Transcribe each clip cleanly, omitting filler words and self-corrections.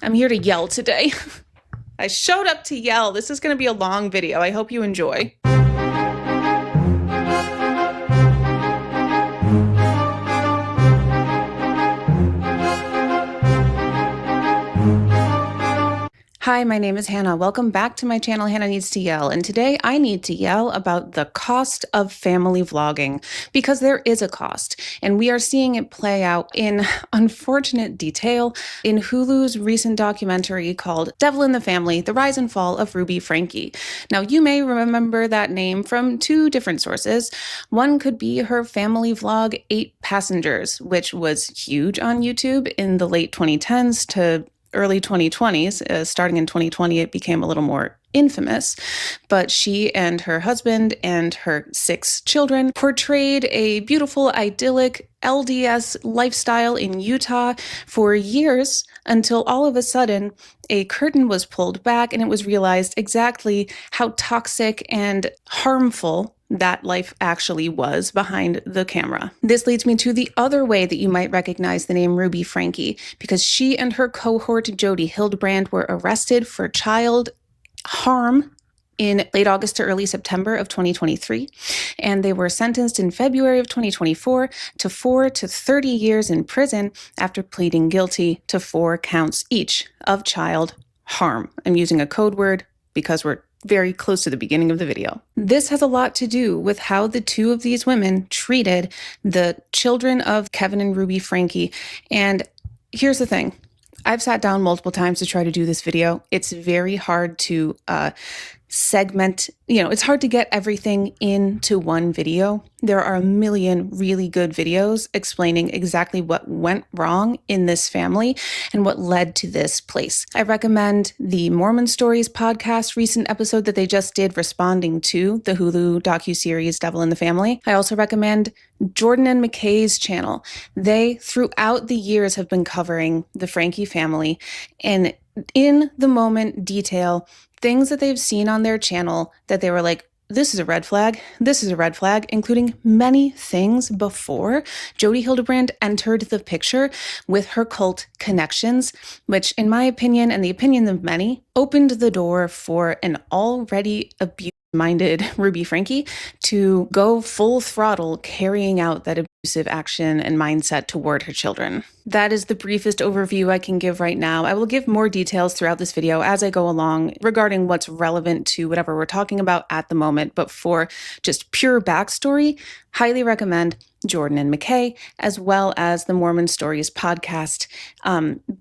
I'm here to yell today. I showed up to yell. This is going to be a long video. I hope you enjoy. Hi, my name is Hannah. Welcome back to my channel, Hannah Needs to Yell. And today I need to yell about the cost of family vlogging, because there is a cost. And we are seeing it play out in unfortunate detail in Hulu's recent documentary called Devil in the Family, The Rise and Fall of Ruby Franke. Now, you may remember that name from two different sources. One could be her family vlog, 8 Passengers, which was huge on YouTube in the late 2010s to early 2020s. Starting in 2020, it became a little more infamous, but she and her husband and her 6 children portrayed a beautiful, idyllic LDS lifestyle in Utah for years, until all of a sudden a curtain was pulled back and it was realized exactly how toxic and harmful that life actually was behind the camera. This leads me to the other way that you might recognize the name Ruby Franke, because she and her cohort Jody Hildebrand were arrested for child harm in late August to early September of 2023, and they were sentenced in February of 2024 to 4 to 30 years in prison after pleading guilty to 4 counts each of child harm. I'm using a code word because we're very close to the beginning of the video. This has a lot to do with how the two of these women treated the children of Kevin and Ruby Franke. And here's the thing. I've sat down multiple times to try to do this video. It's very hard to segment, it's hard to get everything into one video. There are a million really good videos explaining exactly what went wrong in this family and what led to this place. I recommend the Mormon Stories podcast recent episode that they just did responding to the Hulu docuseries Devil in the Family. I also recommend Jordan and McKay's channel. They, throughout the years, have been covering the Franke family and in the moment detail things that they've seen on their channel that they were like, this is a red flag, this is a red flag, including many things before Jody Hildebrand entered the picture with her cult connections, which in my opinion and the opinion of many, opened the door for an already abuse-minded Ruby Franke to go full throttle carrying out that abusive action and mindset toward her children. That is the briefest overview I can give right now. I will give more details throughout this video as I go along regarding what's relevant to whatever we're talking about at the moment, but for just pure backstory, highly recommend Jordan and McKay, as well as the Mormon Stories podcast.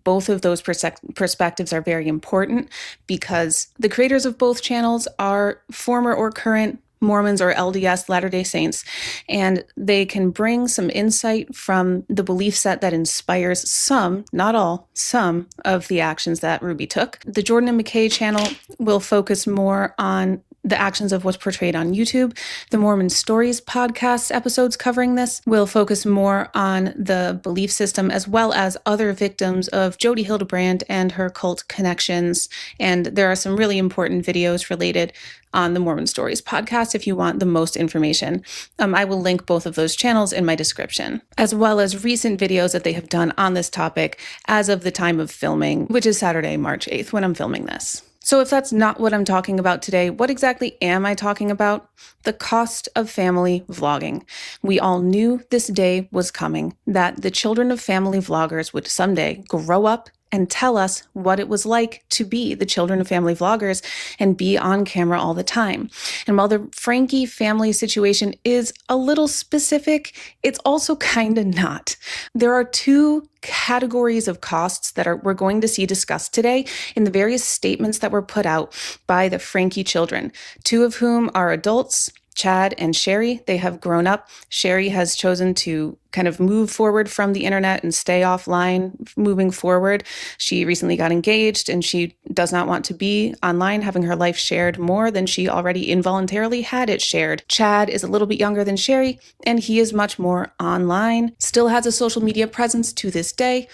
Both of those perspectives are very important because the creators of both channels are former or current Mormons or LDS Latter-day Saints, and they can bring some insight from the belief set that inspires some, not all, some of the actions that Ruby took. The Jordan and McKay channel will focus more on the actions of what's portrayed on YouTube. The Mormon Stories podcast episodes covering this will focus more on the belief system as well as other victims of Jody Hildebrand and her cult connections. And there are some really important videos related on the Mormon Stories podcast if you want the most information. I will link both of those channels in my description, as well as recent videos that they have done on this topic as of the time of filming, which is Saturday, March 8th when I'm filming this. So if that's not what I'm talking about today, what exactly am I talking about? The cost of family vlogging. We all knew this day was coming, that the children of family vloggers would someday grow up and tell us what it was like to be the children of family vloggers and be on camera all the time. And while the Franke family situation is a little specific, it's also kind of not. There are 2 categories of costs that we're going to see discussed today in the various statements that were put out by the Franke children, 2 of whom are adults, Chad and Shari. They have grown up. Shari has chosen to kind of move forward from the internet and stay offline moving forward. She recently got engaged and she does not want to be online having her life shared more than she already involuntarily had it shared. Chad is a little bit younger than Shari and he is much more online, still has a social media presence to this day,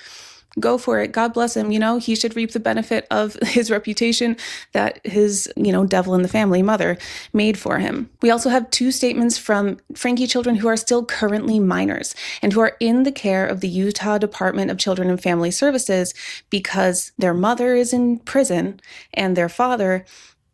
go for it. God bless him. He should reap the benefit of his reputation that his, devil in the family mother made for him. We also have 2 statements from Franke children who are still currently minors and who are in the care of the Utah Department of Children and Family Services because their mother is in prison and their father,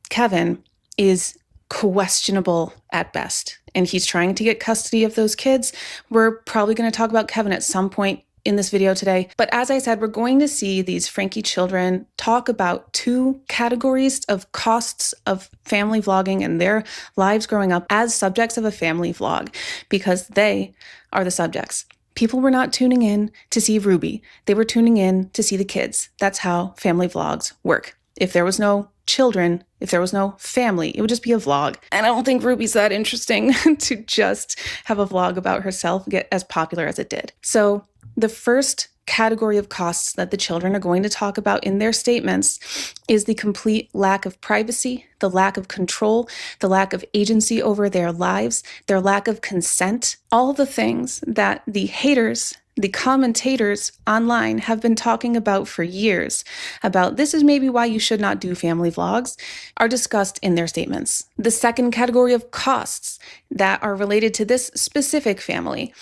Kevin, is questionable at best. And he's trying to get custody of those kids. We're probably going to talk about Kevin at some point in this video today. But as I said, we're going to see these Franke children talk about 2 categories of costs of family vlogging and their lives growing up as subjects of a family vlog, because they are the subjects. People were not tuning in to see Ruby. They were tuning in to see the kids. That's how family vlogs work. If there was no children, if there was no family, it would just be a vlog. And I don't think Ruby's that interesting to just have a vlog about herself get as popular as it did. So the first category of costs that the children are going to talk about in their statements is the complete lack of privacy, the lack of control, the lack of agency over their lives, their lack of consent, all the things that the haters, the commentators online have been talking about for years, about this is maybe why you should not do family vlogs, are discussed in their statements. The second category of costs that are related to this specific family,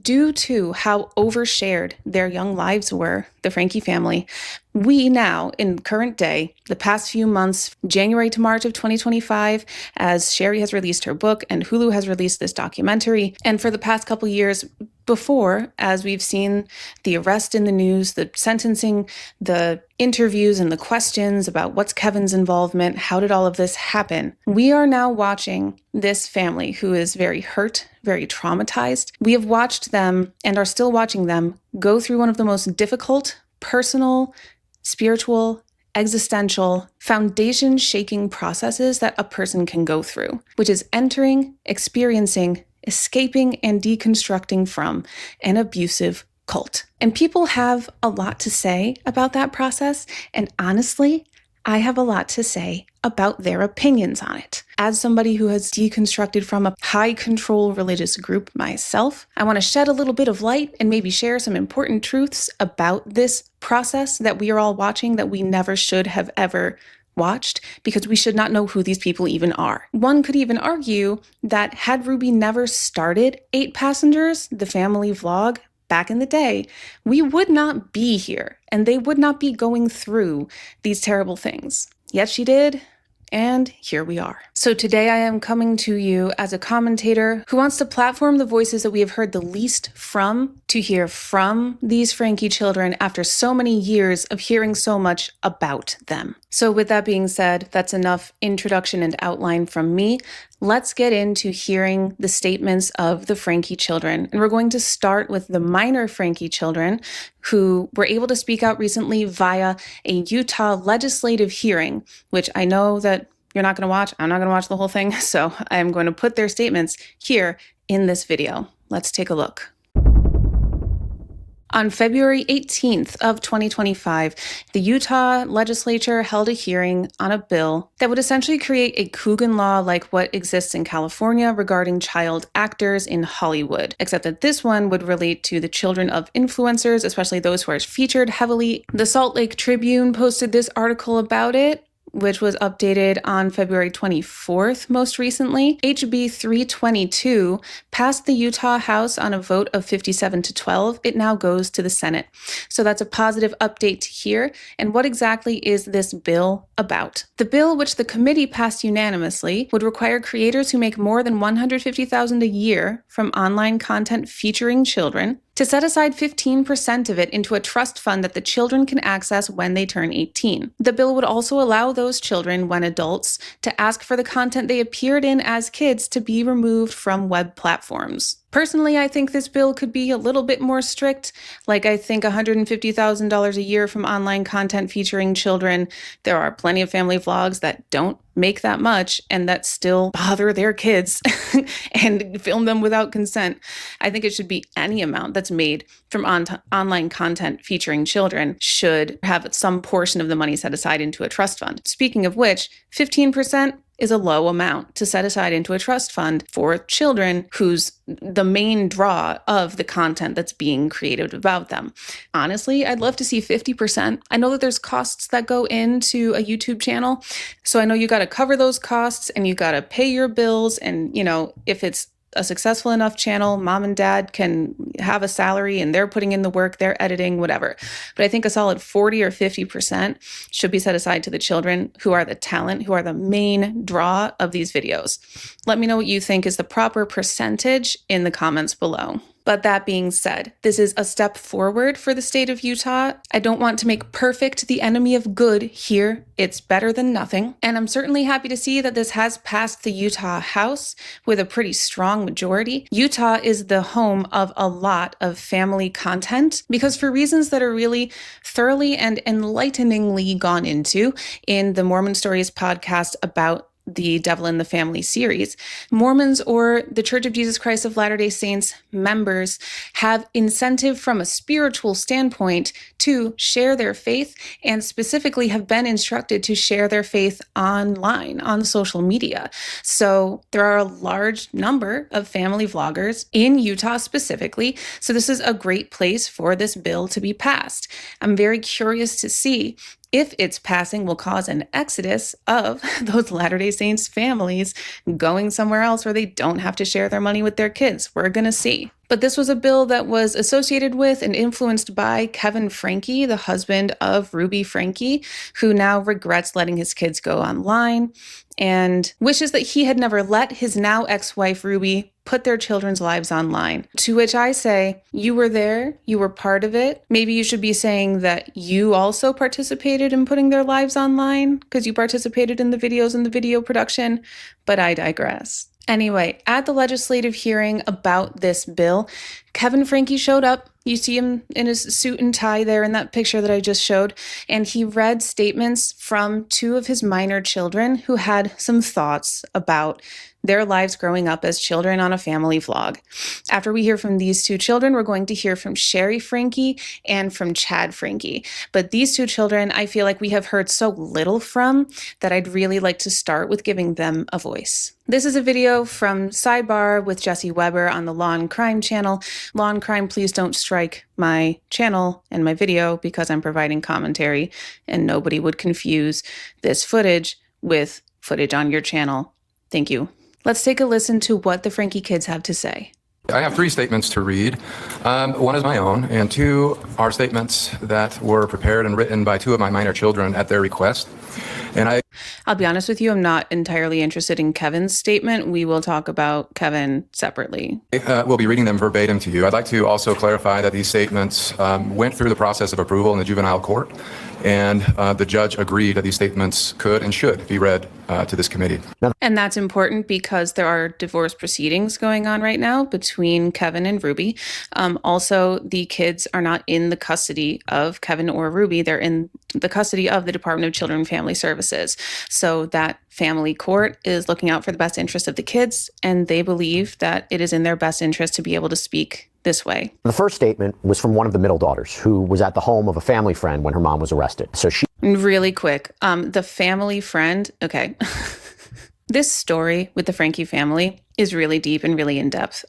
due to how overshared their young lives were, the Franke family, we now, in current day, the past few months, January to March of 2025, as Shari has released her book and Hulu has released this documentary, and for the past couple years before, as we've seen the arrest in the news, the sentencing, the interviews and the questions about what's Kevin's involvement, how did all of this happen? We are now watching this family who is very hurt, very traumatized. We have watched them and are still watching them go through one of the most difficult, personal, spiritual, existential, foundation-shaking processes that a person can go through, which is entering, experiencing, escaping, and deconstructing from an abusive cult. And people have a lot to say about that process, and honestly, I have a lot to say about their opinions on it. As somebody who has deconstructed from a high-control religious group myself, I want to shed a little bit of light and maybe share some important truths about this process that we are all watching that we never should have ever watched, because we should not know who these people even are. One could even argue that had Ruby never started 8 Passengers, the family vlog, back in the day, we would not be here and they would not be going through these terrible things. Yet she did, and here we are. So today I am coming to you as a commentator who wants to platform the voices that we have heard the least from, to hear from these Franke children after so many years of hearing so much about them. So with that being said, that's enough introduction and outline from me. Let's get into hearing the statements of the Franke children. And we're going to start with the minor Franke children who were able to speak out recently via a Utah legislative hearing, which I know that you're not going to watch. I'm not going to watch the whole thing. So I'm going to put their statements here in this video. Let's take a look. On February 18th of 2025, the Utah legislature held a hearing on a bill that would essentially create a Coogan law like what exists in California regarding child actors in Hollywood, except that this one would relate to the children of influencers, especially those who are featured heavily. The Salt Lake Tribune posted this article about it, which was updated on February 24th most recently. HB 322 passed the Utah House on a vote of 57-12. It now goes to the Senate. So that's a positive update here. And what exactly is this bill about? The bill, which the committee passed unanimously, would require creators who make more than $150,000 a year from online content featuring children to set aside 15% of it into a trust fund that the children can access when they turn 18. The bill would also allow those children, when adults, to ask for the content they appeared in as kids to be removed from web platforms. Personally, I think this bill could be a little bit more strict. Like, I think $150,000 a year from online content featuring children. There are plenty of family vlogs that don't make that much and that still bother their kids and film them without consent. I think it should be any amount that's made from online content featuring children should have some portion of the money set aside into a trust fund. Speaking of which, 15%, is a low amount to set aside into a trust fund for children who's the main draw of the content that's being created about them. Honestly, I'd love to see 50%. I know that there's costs that go into a YouTube channel. So I know you got to cover those costs and you got to pay your bills. And, if it's a successful enough channel, mom and dad can have a salary and they're putting in the work, they're editing, whatever. But I think a solid 40 or 50% should be set aside to the children who are the talent, who are the main draw of these videos. Let me know what you think is the proper percentage in the comments below. But that being said, this is a step forward for the state of Utah. I don't want to make perfect the enemy of good here. It's better than nothing. And I'm certainly happy to see that this has passed the Utah House with a pretty strong majority. Utah is the home of a lot of family content because for reasons that are really thoroughly and enlighteningly gone into in the Mormon Stories podcast about the Devil in the Family series, Mormons or the Church of Jesus Christ of Latter-day Saints members have incentive from a spiritual standpoint to share their faith and specifically have been instructed to share their faith online on social media. So there are a large number of family vloggers in Utah specifically. So this is a great place for this bill to be passed. I'm very curious to see if its passing will cause an exodus of those Latter-day Saints families going somewhere else where they don't have to share their money with their kids. We're going to see. But this was a bill that was associated with and influenced by Kevin Franke, the husband of Ruby Franke, who now regrets letting his kids go online and wishes that he had never let his now ex-wife Ruby put their children's lives online. To which I say, you were there, you were part of it. Maybe you should be saying that you also participated in putting their lives online because you participated in the videos and the video production, but I digress. Anyway, at the legislative hearing about this bill, Kevin Franke showed up. You see him in his suit and tie there in that picture that I just showed, and he read statements from two of his minor children who had some thoughts about their lives growing up as children on a family vlog. After we hear from these two children, we're going to hear from Shari Franke and from Chad Franke. But these two children, I feel like we have heard so little from that I'd really like to start with giving them a voice. This is a video from Sidebar with Jesse Weber on the Law and Crime channel. Law and Crime, please don't strike my channel and my video because I'm providing commentary and nobody would confuse this footage with footage on your channel. Thank you. Let's take a listen to what the Franke kids have to say. I have 3 statements to read. One is my own, and 2 are statements that were prepared and written by 2 of my minor children at their request. And I'll be honest with you, I'm not entirely interested in Kevin's statement. We will talk about Kevin separately. We'll be reading them verbatim to you. I'd like to also clarify that these statements went through the process of approval in the juvenile court, and the judge agreed that these statements could and should be read to this committee. And that's important because there are divorce proceedings going on right now between Kevin and Ruby. Also, the kids are not in the custody of Kevin or Ruby. They're in the custody of the Department of Children and Family Services. So that family court is looking out for the best interest of the kids, and they believe that it is in their best interest to be able to speak this way. The first statement was from one of the middle daughters who was at the home of a family friend when her mom was arrested. So she... Really quick, the family friend, okay. This story with the Franke family is really deep and really in depth.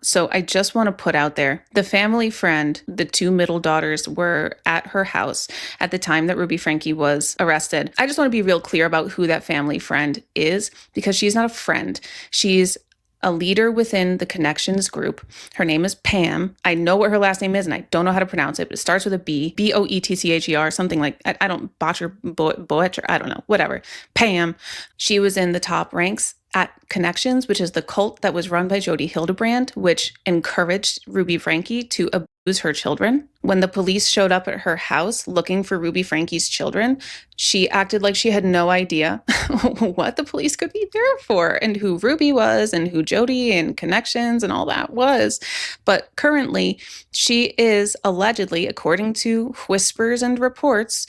So I just want to put out there, the family friend, the 2 middle daughters were at her house at the time that Ruby Franke was arrested. I just want to be real clear about who that family friend is because she's not a friend. She's a leader within the Connections group. Her name is Pam. I know what her last name is and I don't know how to pronounce it, but it starts with a B, Boetcher, something like, I don't botcher, Boetcher, I don't know, whatever. Pam, she was in the top ranks at Connections, which is the cult that was run by Jody Hildebrand, which encouraged Ruby Franke to abuse her children. When the police showed up at her house looking for Ruby Franke's children, she acted like she had no idea what the police could be there for and who Ruby was and who Jody and Connections and all that was. But currently, she is allegedly, according to whispers and reports,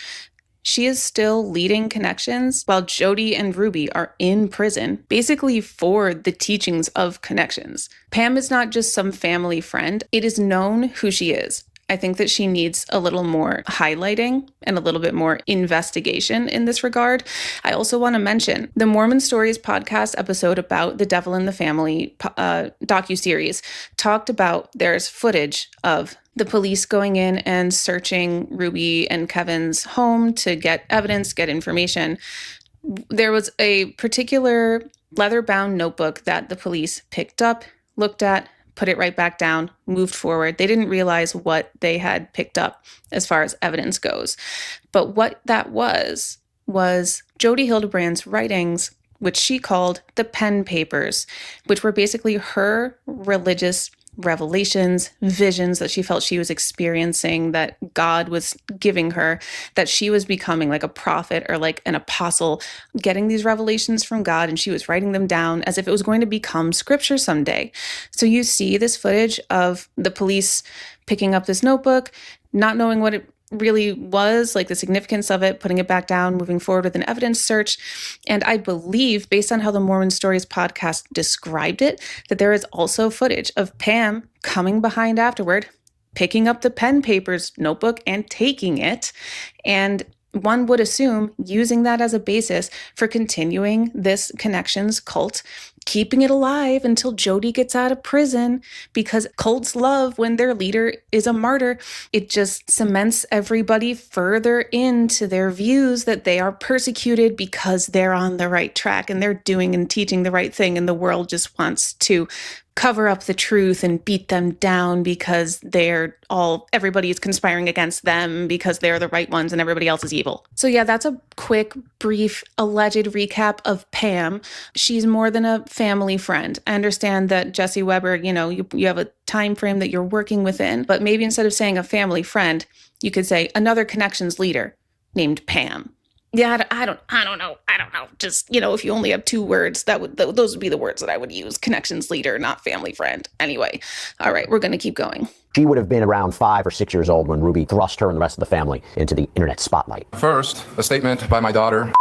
she is still leading Connections while Jody and Ruby are in prison, basically for the teachings of Connections. Pam is not just some family friend. It is known who she is. I think that she needs a little more highlighting and a little bit more investigation in this regard. I also want to mention the Mormon Stories podcast episode about the Devil in the Family docuseries talked about there's footage of the police going in and searching Ruby and Kevin's home to get evidence, get information. There was a particular leather-bound notebook that the police picked up, looked at, put it right back down, moved forward. They didn't realize what they had picked up as far as evidence goes. But what that was Jodi Hildebrand's writings, which she called the pen papers, which were basically her religious revelations, visions that she felt she was experiencing, that God was giving her, that she was becoming like a prophet or like an apostle, getting these revelations from God, and she was writing them down as if it was going to become scripture someday. So you see this footage of the police picking up this notebook, not knowing what it really was, like the significance of it, putting it back down, moving forward with an evidence search. And I believe, based on how the Mormon Stories podcast described it, that there is also footage of Pam coming behind afterward, picking up the pen papers notebook and taking it. And one would assume using that as a basis for continuing this connections cult, keeping it alive until Jodi gets out of prison, because cults love when their leader is a martyr. It just cements everybody further into their views that they are persecuted because they're on the right track and they're doing and teaching the right thing, and the world just wants to cover up the truth and beat them down because everybody is conspiring against them because they're the right ones and everybody else is evil. So yeah, that's a quick, brief, alleged recap of Pam. She's more than a family friend. I understand that Jesse Weber, you have a time frame that you're working within, but maybe instead of saying a family friend, you could say another connections leader named Pam. Yeah, I don't know. Just, if you only have two words, those would be the words that I would use. Connections leader, not family friend. Anyway, all right, we're going to keep going. She would have been around 5 or 6 years old when Ruby thrust her and the rest of the family into the internet spotlight. First, a statement by my daughter,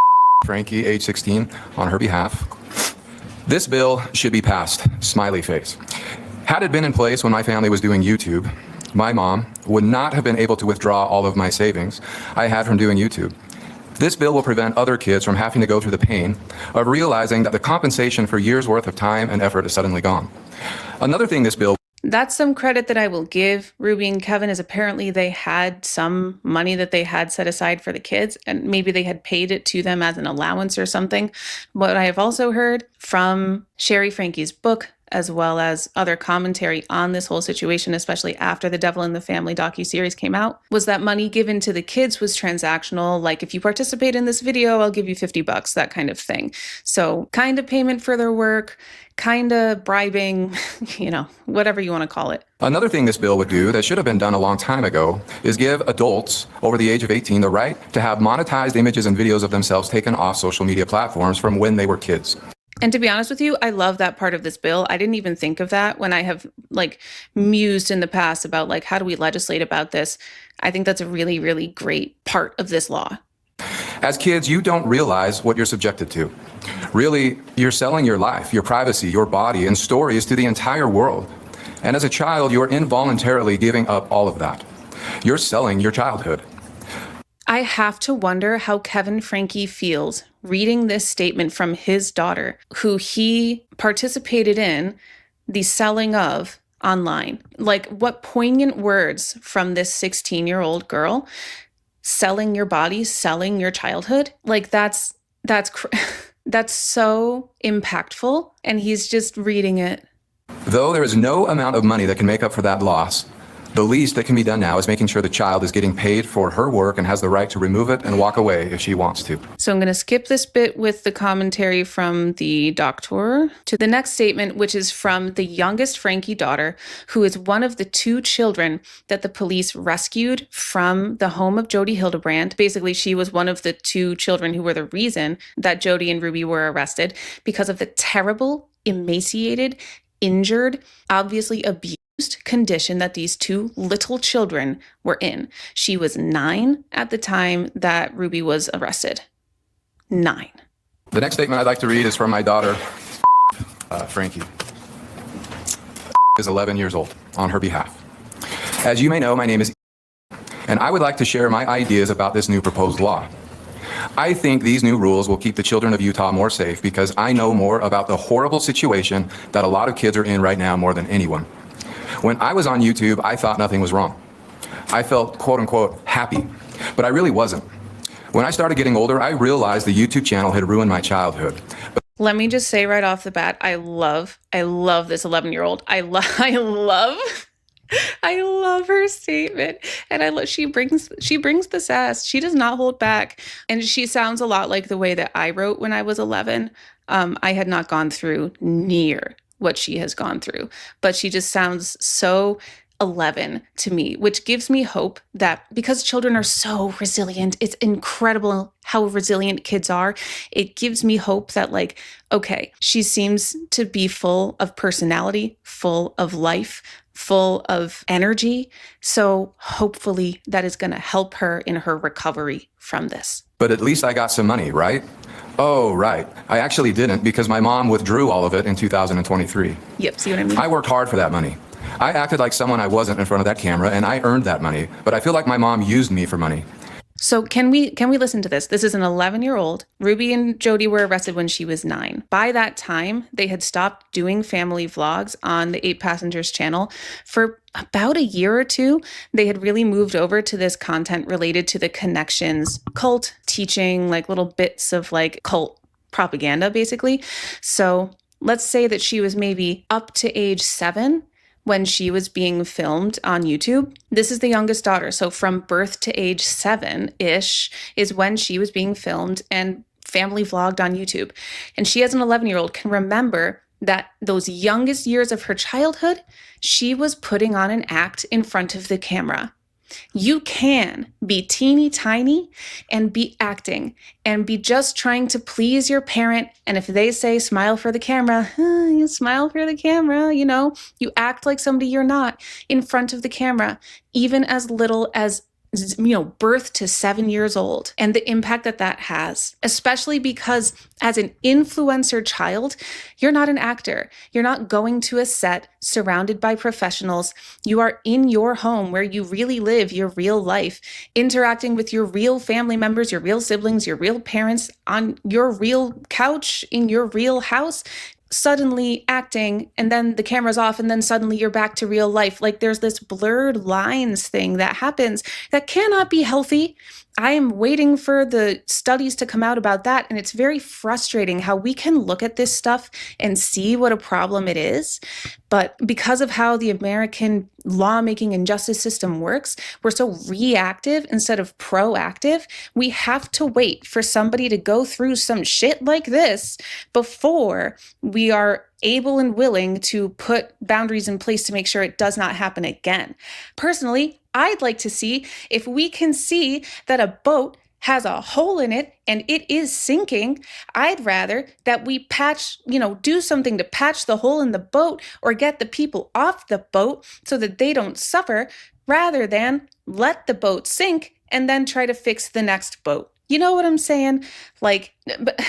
Franke, age 16, on her behalf. This bill should be passed, smiley face. Had it been in place when my family was doing YouTube, my mom would not have been able to withdraw all of my savings I had from doing YouTube. This bill will prevent other kids from having to go through the pain of realizing that the compensation for years' worth of time and effort is suddenly gone. Another thing this bill... That's some credit that I will give Ruby and Kevin, is apparently they had some money that they had set aside for the kids, and maybe they had paid it to them as an allowance or something. What I have also heard from Sherry Franke's book, as well as other commentary on this whole situation, especially after the Devil in the Family docuseries came out, was that money given to the kids was transactional. Like, if you participate in this video, I'll give you $50, that kind of thing. So kind of payment for their work, kind of bribing, whatever you want to call it. Another thing this bill would do that should have been done a long time ago is give adults over the age of 18 the right to have monetized images and videos of themselves taken off social media platforms from when they were kids. And to be honest with you, I love that part of this bill. I didn't even think of that when I have mused in the past about how do we legislate about this. I think that's a really, really great part of this law. As kids, you don't realize what you're subjected to. Really, you're selling your life, your privacy, your body, and stories to the entire world. And as a child, you're involuntarily giving up all of that. You're selling your childhood. I have to wonder how Kevin Franke feels reading this statement from his daughter, who he participated in the selling of online. What poignant words from this 16-year-old girl, selling your body, selling your childhood. That's so impactful, and he's just reading it. Though there is no amount of money that can make up for that loss, the least that can be done now is making sure the child is getting paid for her work and has the right to remove it and walk away if she wants to. So I'm going to skip this bit with the commentary from the doctor to the next statement, which is from the youngest Franke daughter, who is one of the 2 children that the police rescued from the home of Jodi Hildebrand. Basically, she was one of the 2 children who were the reason that Jodi and Ruby were arrested because of the terrible, emaciated, injured, obviously abused condition that these 2 little children were in. She was 9 at the time that Ruby was arrested. 9. The next statement I'd like to read is from my daughter, Franke. Is 11 years old, on her behalf. As you may know, my name is and I would like to share my ideas about this new proposed law. I think these new rules will keep the children of Utah more safe because I know more about the horrible situation that a lot of kids are in right now more than anyone. When I was on YouTube, I thought nothing was wrong. I felt, quote unquote, happy, but I really wasn't. When I started getting older, I realized the YouTube channel had ruined my childhood. Let me just say right off the bat, I love this 11-year-old. I love her statement, and she brings the sass. She does not hold back, and she sounds a lot like the way that I wrote when I was 11. I had not gone through near what she has gone through, but she just sounds so 11 to me, which gives me hope that because children are so resilient, it's incredible how resilient kids are. It gives me hope that, like, okay, she seems to be full of personality, full of life, full of energy. So hopefully that is going to help her in her recovery from this. But at least I got some money, right? Oh, right. I actually didn't because my mom withdrew all of it in 2023. Yep, see what I mean? I worked hard for that money. I acted like someone I wasn't in front of that camera, and I earned that money, but I feel like my mom used me for money. So can we listen to this? This is an 11-year-old. Ruby and Jody were arrested when she was 9. By that time, they had stopped doing family vlogs on the 8 Passengers channel. For about a year or two, they had really moved over to this content related to the Connections cult, teaching like little bits of like cult propaganda, basically. So let's say that she was maybe up to age 7 when she was being filmed on YouTube. This is the youngest daughter. So from birth to age 7-ish is when she was being filmed and family vlogged on YouTube. And she, as an 11-year-old, can remember that those youngest years of her childhood, she was putting on an act in front of the camera. You can be teeny tiny and be acting and be just trying to please your parent. And if they say smile for the camera, you smile for the camera, you act like somebody you're not in front of the camera, even as little as birth to 7 years old, and the impact that has, especially because as an influencer child, you're not an actor. You're not going to a set surrounded by professionals. You are in your home where you really live your real life, interacting with your real family members, your real siblings, your real parents on your real couch in your real house. Suddenly acting, and then the camera's off, and then suddenly you're back to real life. Like, there's this blurred lines thing that happens that cannot be healthy. I am waiting for the studies to come out about that, and it's very frustrating how we can look at this stuff and see what a problem it is. But because of how the American lawmaking and justice system works, we're so reactive instead of proactive. We have to wait for somebody to go through some shit like this before we are able and willing to put boundaries in place to make sure it does not happen again. Personally, I'd like to see if we can see that a boat has a hole in it and it is sinking. I'd rather that we do something to patch the hole in the boat or get the people off the boat so that they don't suffer, rather than let the boat sink and then try to fix the next boat. You know what I'm saying? But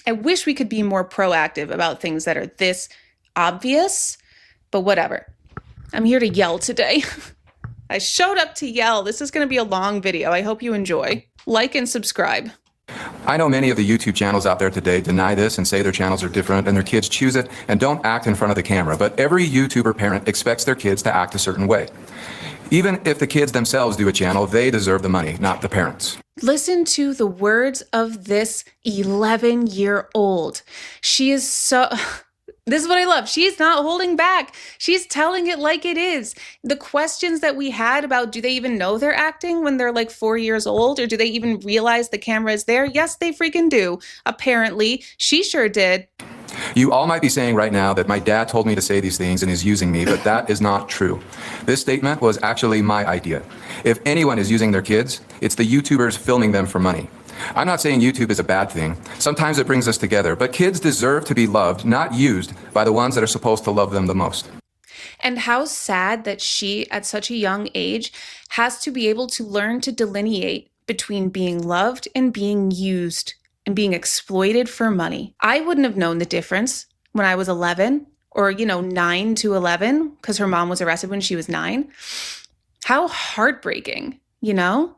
I wish we could be more proactive about things that are this obvious, but whatever. I'm here to yell today. I showed up to yell. This is going to be a long video. I hope you enjoy. Like and subscribe. I know many of the YouTube channels out there today deny this and say their channels are different and their kids choose it and don't act in front of the camera, but every YouTuber parent expects their kids to act a certain way. Even if the kids themselves do a channel, they deserve the money, not the parents. Listen to the words of this 11-year-old. She is so... This is what I love. She's not holding back. She's telling it like it is. The questions that we had about, do they even know they're acting when they're like 4 years old? Or do they even realize the camera is there? Yes, they freaking do. Apparently, she sure did. You all might be saying right now that my dad told me to say these things and is using me, but that is not true. This statement was actually my idea. If anyone is using their kids, it's the YouTubers filming them for money. I'm not saying YouTube is a bad thing. Sometimes it brings us together, but kids deserve to be loved, not used by the ones that are supposed to love them the most. And how sad that she, at such a young age, has to be able to learn to delineate between being loved and being used and being exploited for money. I wouldn't have known the difference when I was 11 or, 9 to 11, because her mom was arrested when she was 9. How heartbreaking, you know?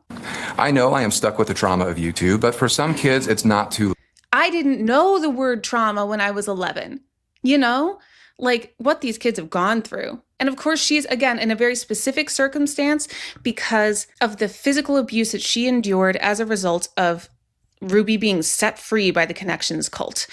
I know I am stuck with the trauma of YouTube, but for some kids, it's not too. I didn't know the word trauma when I was 11, you know? Like what these kids have gone through. And of course, she's, again, in a very specific circumstance because of the physical abuse that she endured as a result of Ruby being set free by the Connections cult.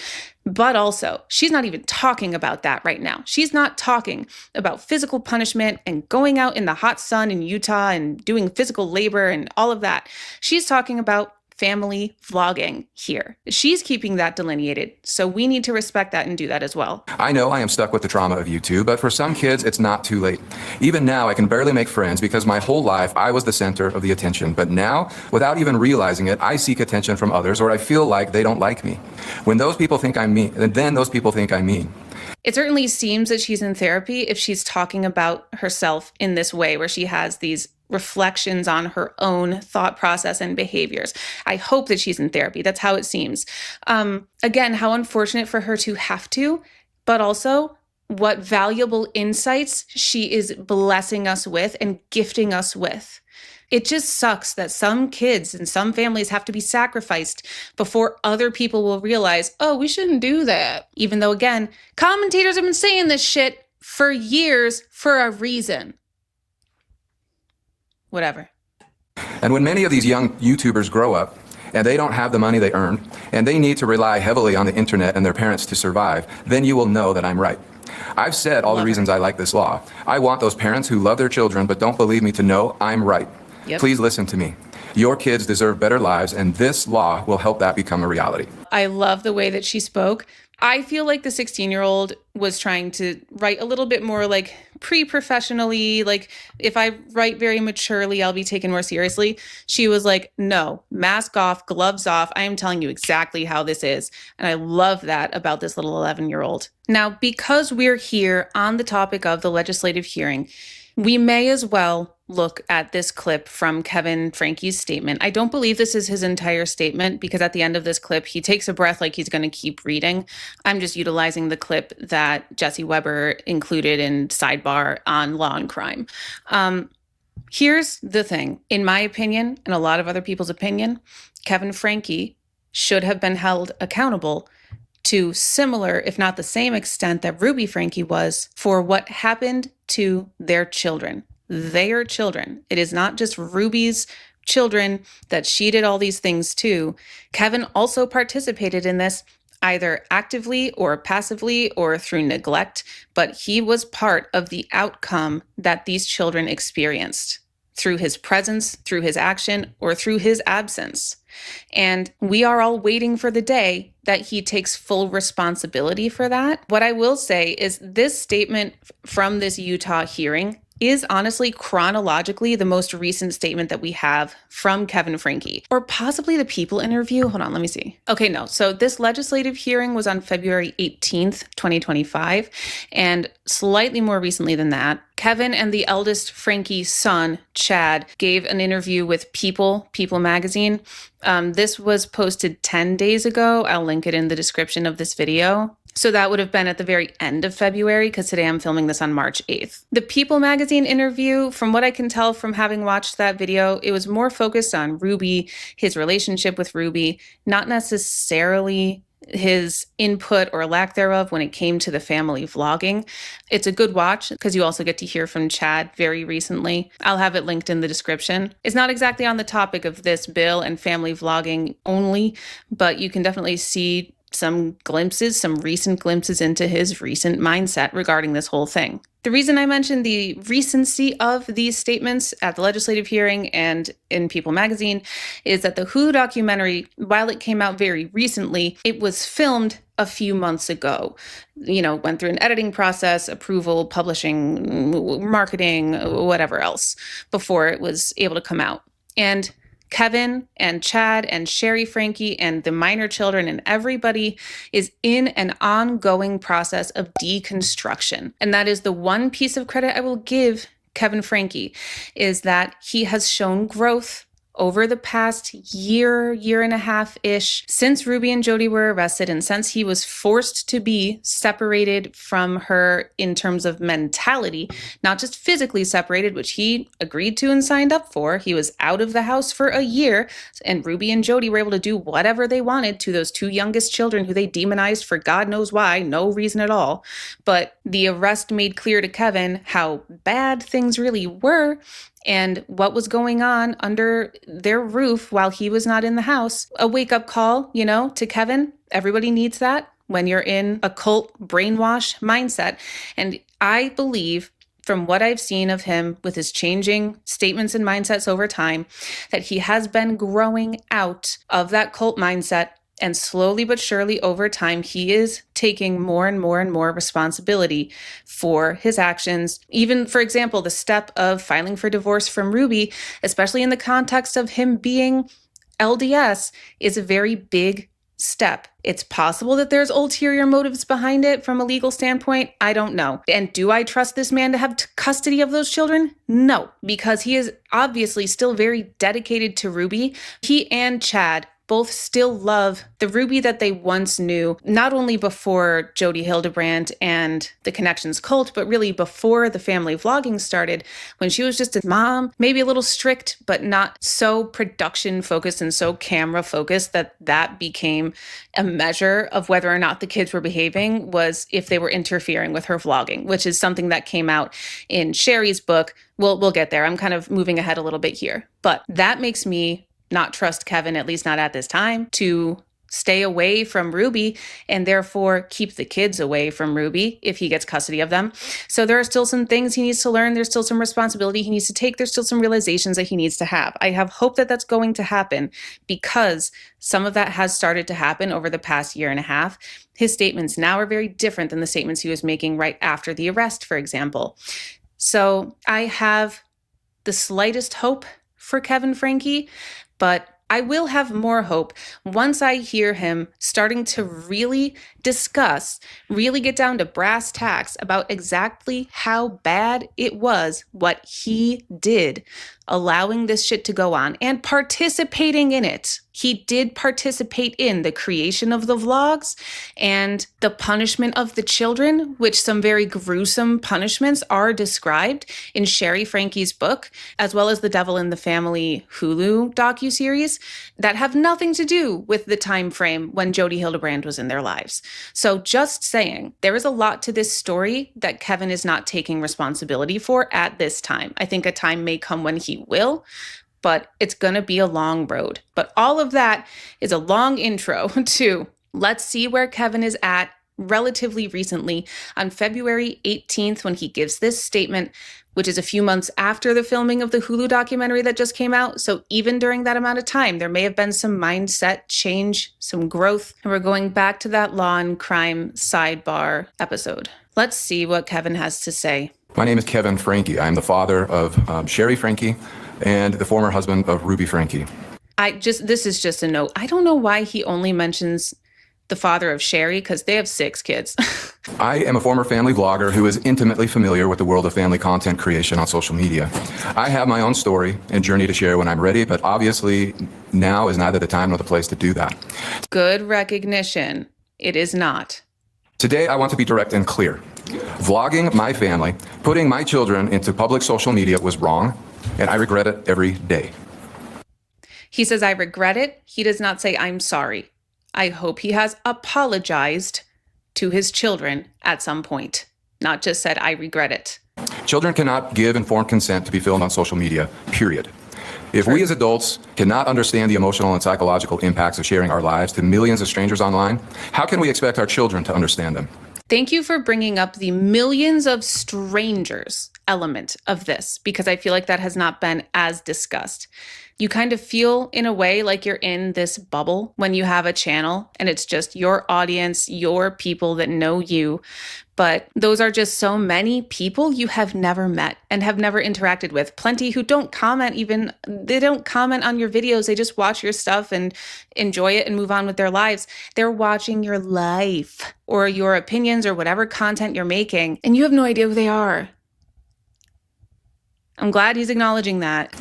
But also, she's not even talking about that right now. She's not talking about physical punishment and going out in the hot sun in Utah and doing physical labor and all of that. She's talking about family vlogging here. She's keeping that delineated. So we need to respect that and do that as well. I know I am stuck with the trauma of YouTube, but for some kids, it's not too late. Even now, I can barely make friends because my whole life I was the center of the attention. But now, without even realizing it, I seek attention from others or I feel like they don't like me. When those people think I'm mean, then those people think I'm mean. It certainly seems that she's in therapy if she's talking about herself in this way, where she has these reflections on her own thought process and behaviors. I hope that she's in therapy. That's how it seems. Again, how unfortunate for her to have to, but also what valuable insights she is blessing us with and gifting us with. It just sucks that some kids and some families have to be sacrificed before other people will realize, oh, we shouldn't do that. Even though, again, commentators have been saying this shit for years for a reason. Whatever. And when many of these young YouTubers grow up and they don't have the money they earned and they need to rely heavily on the internet and their parents to survive, then you will know that I'm right. I've said all the reasons I like this law. I want those parents who love their children but don't believe me to know I'm right. Yep. Please listen to me. Your kids deserve better lives, and this law will help that become a reality. I love the way that she spoke. I feel like the 16-year-old was trying to write a little bit more like pre-professionally, like if I write very maturely, I'll be taken more seriously. She was like, no, mask off, gloves off. I am telling you exactly how this is. And I love that about this little 11-year-old. Now, because we're here on the topic of the legislative hearing, we may as well look at this clip from Kevin Franke's statement. I don't believe this is his entire statement because at the end of this clip, he takes a breath like he's going to keep reading. I'm just utilizing the clip that Jesse Weber included in Sidebar on Law and Crime. Here's the thing. In my opinion, and a lot of other people's opinion, Kevin Franke should have been held accountable to similar, if not the same extent that Ruby Franke was for what happened to their children. They are children. It is not just Ruby's children that she did all these things to. Kevin also participated in this either actively or passively or through neglect, but he was part of the outcome that these children experienced through his presence, through his action, or through his absence. And we are all waiting for the day that he takes full responsibility for that. What I will say is this statement from this Utah hearing is honestly chronologically the most recent statement that we have from Kevin Franke, or possibly the People interview. Hold on, let me see. Okay, no. So this legislative hearing was on February 18th, 2025. And slightly more recently than that, Kevin and the eldest Franke's son, Chad, gave an interview with People magazine. This was posted 10 days ago. I'll link it in the description of this video. So that would have been at the very end of February, because today I'm filming this on March 8th. The People magazine interview, from what I can tell from having watched that video, it was more focused on Ruby, his relationship with Ruby, not necessarily his input or lack thereof when it came to the family vlogging. It's a good watch because you also get to hear from Chad very recently. I'll have it linked in the description. It's not exactly on the topic of this bill and family vlogging only, but you can definitely see some recent glimpses into his recent mindset regarding this whole thing. The reason I mentioned the recency of these statements at the legislative hearing and in People magazine is that the Hulu documentary, while it came out very recently, it was filmed a few months ago. Went through an editing process, approval, publishing, marketing, whatever else, before it was able to come out. And Kevin and Chad and Shari Franke and the minor children and everybody is in an ongoing process of deconstruction. And that is the one piece of credit I will give Kevin Franke, is that he has shown growth over the past year, year and a half-ish, since Ruby and Jody were arrested and since he was forced to be separated from her in terms of mentality, not just physically separated, which he agreed to and signed up for. He was out of the house for a year, and Ruby and Jody were able to do whatever they wanted to those two youngest children who they demonized for God knows why, no reason at all. But the arrest made clear to Kevin how bad things really were and what was going on under their roof while he was not in the house. A wake-up call, to Kevin. Everybody needs that when you're in a cult brainwash mindset. And I believe, from what I've seen of him with his changing statements and mindsets over time, that he has been growing out of that cult mindset. And slowly but surely over time, he is taking more and more and more responsibility for his actions. Even, for example, the step of filing for divorce from Ruby, especially in the context of him being LDS, is a very big step. It's possible that there's ulterior motives behind it from a legal standpoint. I don't know. And do I trust this man to have custody of those children? No, because he is obviously still very dedicated to Ruby. He and Chad both still love the Ruby that they once knew, not only before Jody Hildebrand and the Connections cult, but really before the family vlogging started, when she was just a mom, maybe a little strict, but not so production focused and so camera focused that became a measure of whether or not the kids were behaving, was if they were interfering with her vlogging, which is something that came out in Shari's book. We'll get there. I'm kind of moving ahead a little bit here, but that makes me not trust Kevin, at least not at this time, to stay away from Ruby and therefore keep the kids away from Ruby if he gets custody of them. So there are still some things he needs to learn. There's still some responsibility he needs to take. There's still some realizations that he needs to have. I have hope that that's going to happen because some of that has started to happen over the past year and a half. His statements now are very different than the statements he was making right after the arrest, for example. So I have the slightest hope for Kevin Franke, but I will have more hope once I hear him starting to really discuss, really get down to brass tacks about exactly how bad it was what he did, allowing this shit to go on and participating in it. He did participate in the creation of the vlogs and the punishment of the children, which some very gruesome punishments are described in Shari Franke's book, as well as the Devil in the Family Hulu docuseries that have nothing to do with the time frame when Jody Hildebrand was in their lives. So just saying, there is a lot to this story that Kevin is not taking responsibility for at this time. I think a time may come when he will, but it's going to be a long road. But all of that is a long intro to let's see where Kevin is at relatively recently on February 18th when he gives this statement, which is a few months after the filming of the Hulu documentary that just came out. So even during that amount of time, there may have been some mindset change, some growth. And we're going back to that law and crime sidebar episode. Let's see what Kevin has to say. My name is Kevin Franke. I'm the father of Shari Franke and the former husband of Ruby Franke. This is just a note. I don't know why he only mentions the father of Shari, because they have 6 kids. I am a former family vlogger who is intimately familiar with the world of family content creation on social media. I have my own story and journey to share when I'm ready, but obviously now is neither the time nor the place to do that. Good recognition. It is not. Today, I want to be direct and clear. Vlogging my family, putting my children into public social media was wrong, and I regret it every day. He says, I regret it. He does not say, I'm sorry. I hope he has apologized to his children at some point, not just said, I regret it. Children cannot give informed consent to be filmed on social media, period. If we as adults cannot understand the emotional and psychological impacts of sharing our lives to millions of strangers online, how can we expect our children to understand them? Thank you for bringing up the millions of strangers element of this, because I feel like that has not been as discussed. You kind of feel in a way like you're in this bubble when you have a channel and it's just your audience, your people that know you. But those are just so many people you have never met and have never interacted with. Plenty who don't comment even, they don't comment on your videos. They just watch your stuff and enjoy it and move on with their lives. They're watching your life or your opinions or whatever content you're making, and you have no idea who they are. I'm glad he's acknowledging that.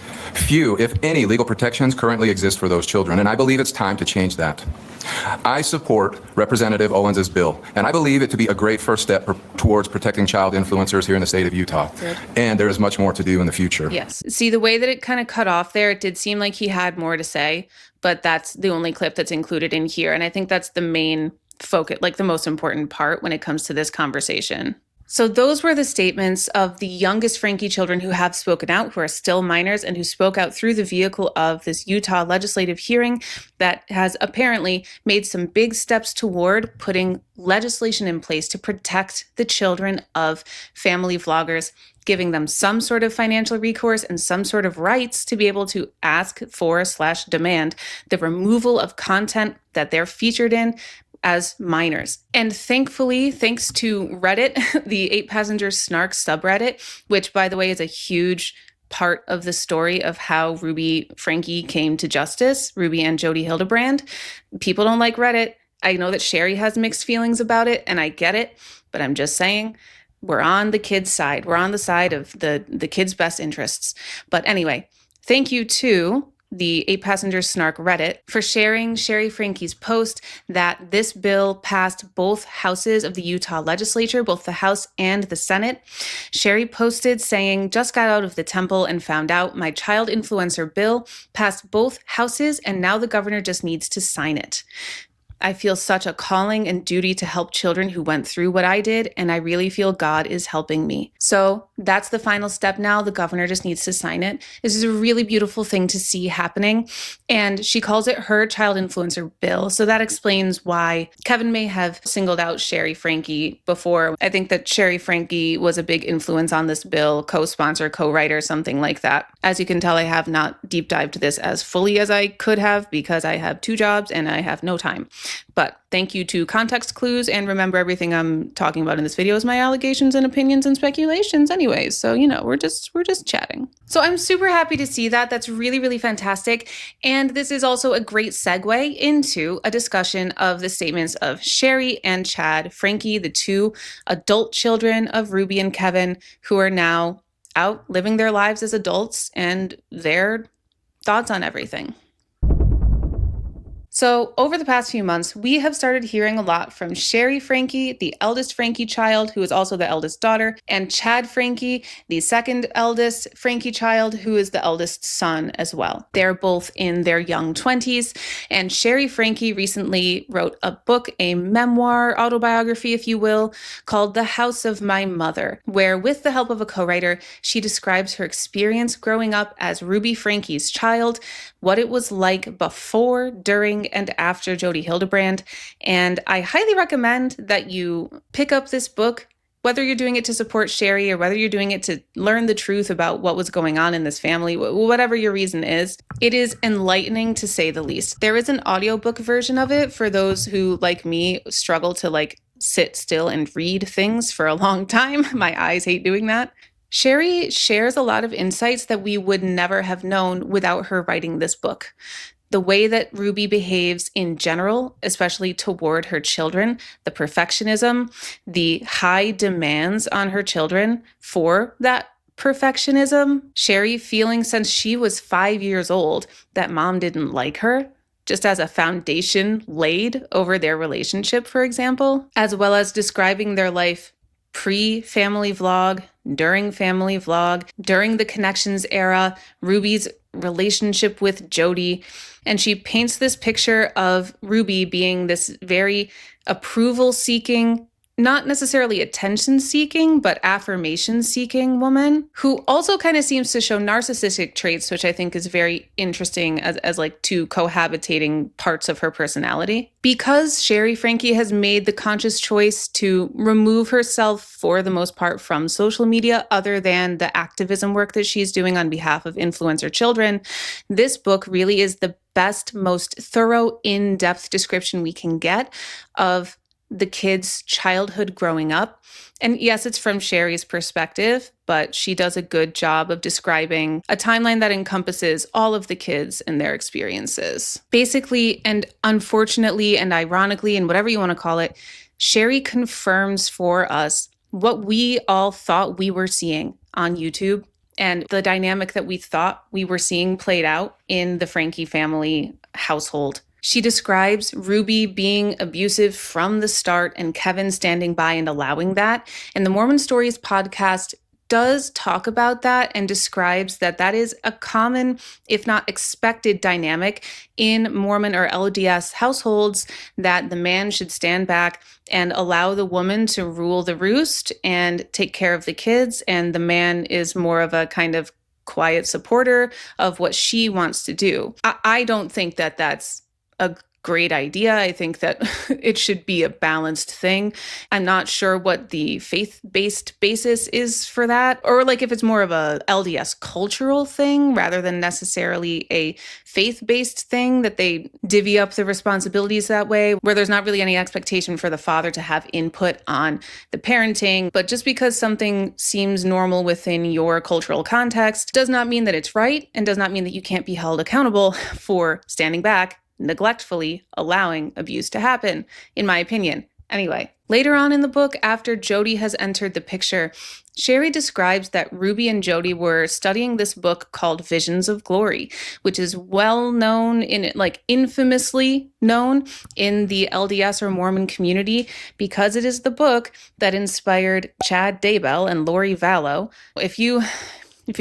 Few, if any, legal protections currently exist for those children, and I believe it's time to change that. I support Representative Owens's bill, and I believe it to be a great first step towards protecting child influencers here in the state of Utah. Good. And there is much more to do in the future. Yes. See, the way that it kind of cut off there, it did seem like he had more to say, but that's the only clip that's included in here. And I think that's the main focus, like the most important part when it comes to this conversation. So those were the statements of the youngest Franke children who have spoken out, who are still minors, and who spoke out through the vehicle of this Utah legislative hearing that has apparently made some big steps toward putting legislation in place to protect the children of family vloggers, giving them some sort of financial recourse and some sort of rights to be able to ask for / demand the removal of content that they're featured in as minors. And thankfully, thanks to Reddit, the 8-Passenger Snark subreddit, which, by the way, is a huge part of the story of how Ruby Franke came to justice, Ruby and Jody Hildebrand. People don't like Reddit. I know that Shari has mixed feelings about it, and I get it, but I'm just saying, we're on the kids' side. We're on the side of the kids' best interests. But anyway, thank you to the 8-Passenger Snark Reddit for sharing Shari Franke's post that this bill passed both houses of the Utah legislature, both the House and the Senate. Shari posted saying, "Just got out of the temple and found out my child influencer bill passed both houses and now the governor just needs to sign it. I feel such a calling and duty to help children who went through what I did, and I really feel God is helping me." So that's the final step now. The governor just needs to sign it. This is a really beautiful thing to see happening. And she calls it her child influencer bill. So that explains why Kevin may have singled out Shari Franke before. I think that Shari Franke was a big influence on this bill, co-sponsor, co-writer, something like that. As you can tell, I have not deep dived this as fully as I could have because I have 2 jobs and I have no time. But thank you to Context Clues, and remember, everything I'm talking about in this video is my allegations and opinions and speculations anyways. So, we're just chatting. So I'm super happy to see that. That's really, really fantastic. And this is also a great segue into a discussion of the statements of Shari and Chad Franke, the 2 adult children of Ruby and Kevin, who are now out living their lives as adults, and their thoughts on everything. So over the past few months, we have started hearing a lot from Shari Franke, the eldest Franke child, who is also the eldest daughter, and Chad Franke, the second eldest Franke child, who is the eldest son as well. They're both in their young 20s, and Shari Franke recently wrote a book, a memoir, autobiography, if you will, called The House of My Mother, where, with the help of a co-writer, she describes her experience growing up as Ruby Franke's child, what it was like before, during, and after Jody Hildebrand. And I highly recommend that you pick up this book, whether you're doing it to support Shari or whether you're doing it to learn the truth about what was going on in this family, whatever your reason is. It is enlightening, to say the least. There is an audiobook version of it for those who, like me, struggle to sit still and read things for a long time. My eyes hate doing that. Shari shares a lot of insights that we would never have known without her writing this book. The way that Ruby behaves in general, especially toward her children, the perfectionism, the high demands on her children for that perfectionism. Shari feeling since she was 5 years old that mom didn't like her, just as a foundation laid over their relationship, for example, as well as describing their life pre-family vlog, during family vlog, during the Connections era, Ruby's relationship with Jody. And she paints this picture of Ruby being this very approval-seeking, not necessarily attention-seeking, but affirmation-seeking woman who also kind of seems to show narcissistic traits, which I think is very interesting as 2 cohabitating parts of her personality. Because Shari Franke has made the conscious choice to remove herself, for the most part, from social media, other than the activism work that she's doing on behalf of influencer children, this book really is the best, most thorough, in-depth description we can get of the kids' childhood growing up. And yes, it's from Shari's perspective, but she does a good job of describing a timeline that encompasses all of the kids and their experiences. Basically, and unfortunately, and ironically, and whatever you want to call it, Shari confirms for us what we all thought we were seeing on YouTube and the dynamic that we thought we were seeing played out in the Franke family household. She describes Ruby being abusive from the start and Kevin standing by and allowing that. And the Mormon Stories podcast does talk about that and describes that that is a common, if not expected, dynamic in Mormon or LDS households, that the man should stand back and allow the woman to rule the roost and take care of the kids. And the man is more of a kind of quiet supporter of what she wants to do. I don't think that that's a great idea. I think that it should be a balanced thing. I'm not sure what the faith-based basis is for that, or like if it's more of a LDS cultural thing rather than necessarily a faith-based thing, that they divvy up the responsibilities that way, where there's not really any expectation for the father to have input on the parenting. But just because something seems normal within your cultural context does not mean that it's right, and does not mean that you can't be held accountable for standing back, neglectfully allowing abuse to happen, in my opinion. Anyway, later on in the book, after Jody has entered the picture, Shari describes that Ruby and Jody were studying this book called Visions of Glory, which is well known infamously known in the LDS or Mormon community, because it is the book that inspired Chad Daybell and Lori Vallow. If you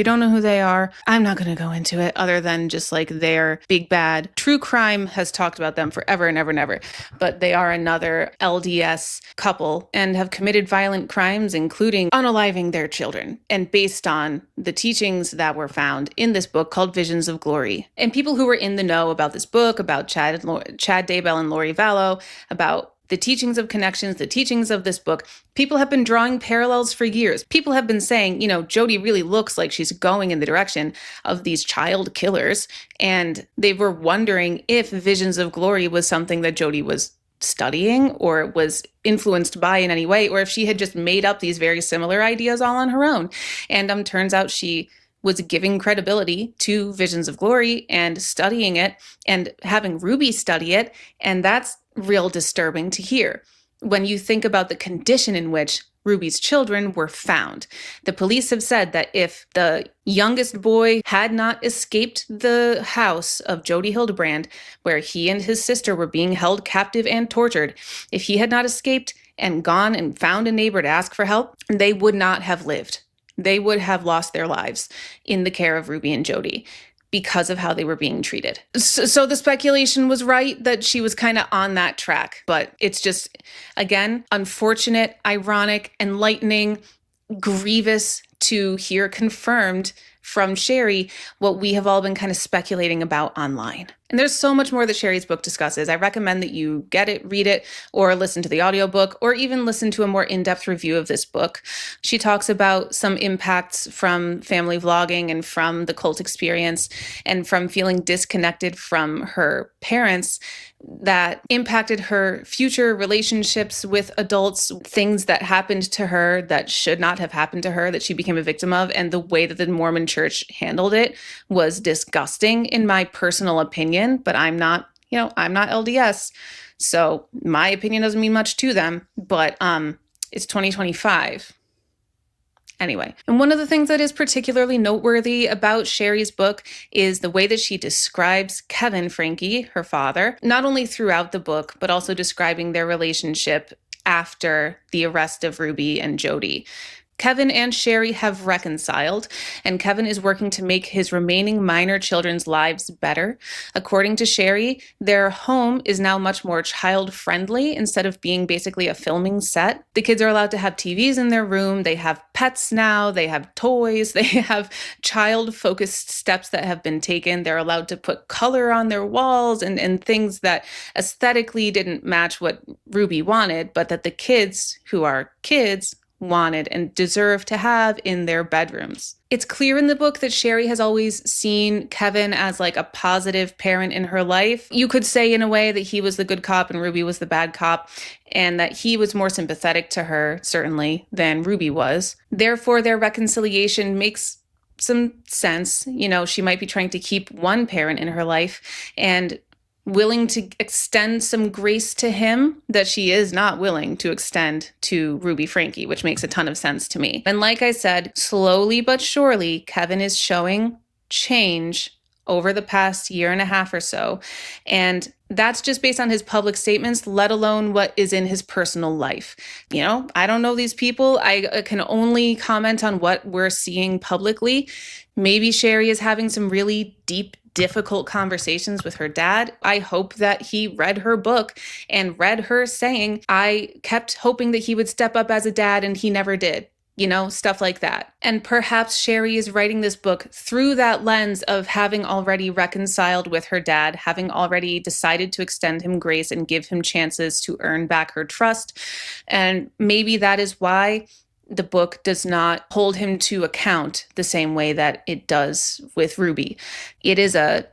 don't know who they are, I'm not going to go into it other than just like they're big bad. True crime has talked about them forever and ever and ever. But they are another LDS couple and have committed violent crimes, including unaliving their children. And based on the teachings that were found in this book called Visions of Glory. And people who were in the know about this book, about Chad Daybell and Lori Vallow, about the teachings of connections, the teachings of this book, people have been drawing parallels for years. People have been saying, Jody really looks like she's going in the direction of these child killers. And they were wondering if Visions of Glory was something that Jody was studying or was influenced by in any way, or if she had just made up these very similar ideas all on her own. And turns out she was giving credibility to Visions of Glory and studying it and having Ruby study it. And that's real disturbing to hear when you think about the condition in which Ruby's children were found. The police have said that if the youngest boy had not escaped the house of Jody Hildebrand, where he and his sister were being held captive and tortured, if he had not escaped and gone and found a neighbor to ask for help, they would not have lived. They would have lost their lives in the care of Ruby and Jody, because of how they were being treated. So the speculation was right that she was kind of on that track, but it's just, again, unfortunate, ironic, enlightening, grievous to hear confirmed from Shari what we have all been kind of speculating about online. And there's so much more that Shari's book discusses. I recommend that you get it, read it, or listen to the audiobook, or even listen to a more in-depth review of this book. She talks about some impacts from family vlogging and from the cult experience and from feeling disconnected from her parents that impacted her future relationships with adults, things that happened to her that should not have happened to her, that she became a victim of, and the way that the Mormon Church handled it was disgusting, in my personal opinion. But I'm not LDS, so my opinion doesn't mean much to them, but it's 2025. Anyway, and one of the things that is particularly noteworthy about Shari's book is the way that she describes Kevin Franke, her father, not only throughout the book, but also describing their relationship after the arrest of Ruby and Jody. Kevin and Shari have reconciled, and Kevin is working to make his remaining minor children's lives better. According to Shari, their home is now much more child-friendly instead of being basically a filming set. The kids are allowed to have TVs in their room. They have pets now. They have toys. They have child-focused steps that have been taken. They're allowed to put color on their walls and things that aesthetically didn't match what Ruby wanted, but that the kids, who are kids, wanted and deserve to have in their bedrooms. It's clear in the book that Shari has always seen Kevin as like a positive parent in her life. You could say in a way that he was the good cop and Ruby was the bad cop, and that he was more sympathetic to her, certainly, than Ruby was. Therefore, their reconciliation makes some sense. She might be trying to keep one parent in her life and willing to extend some grace to him that she is not willing to extend to Ruby Franke, which makes a ton of sense to me. And like I said, slowly but surely, Kevin is showing change over the past year and a half or so. And that's just based on his public statements, let alone what is in his personal life. You know, I don't know these people. I can only comment on what we're seeing publicly. Maybe Shari is having some really deep, difficult conversations with her dad. I hope that he read her book and read her saying, I kept hoping that he would step up as a dad and he never did. You know, stuff like that. And perhaps Shari is writing this book through that lens of having already reconciled with her dad, having already decided to extend him grace and give him chances to earn back her trust. And maybe that is why the book does not hold him to account the same way that it does with Ruby. It is a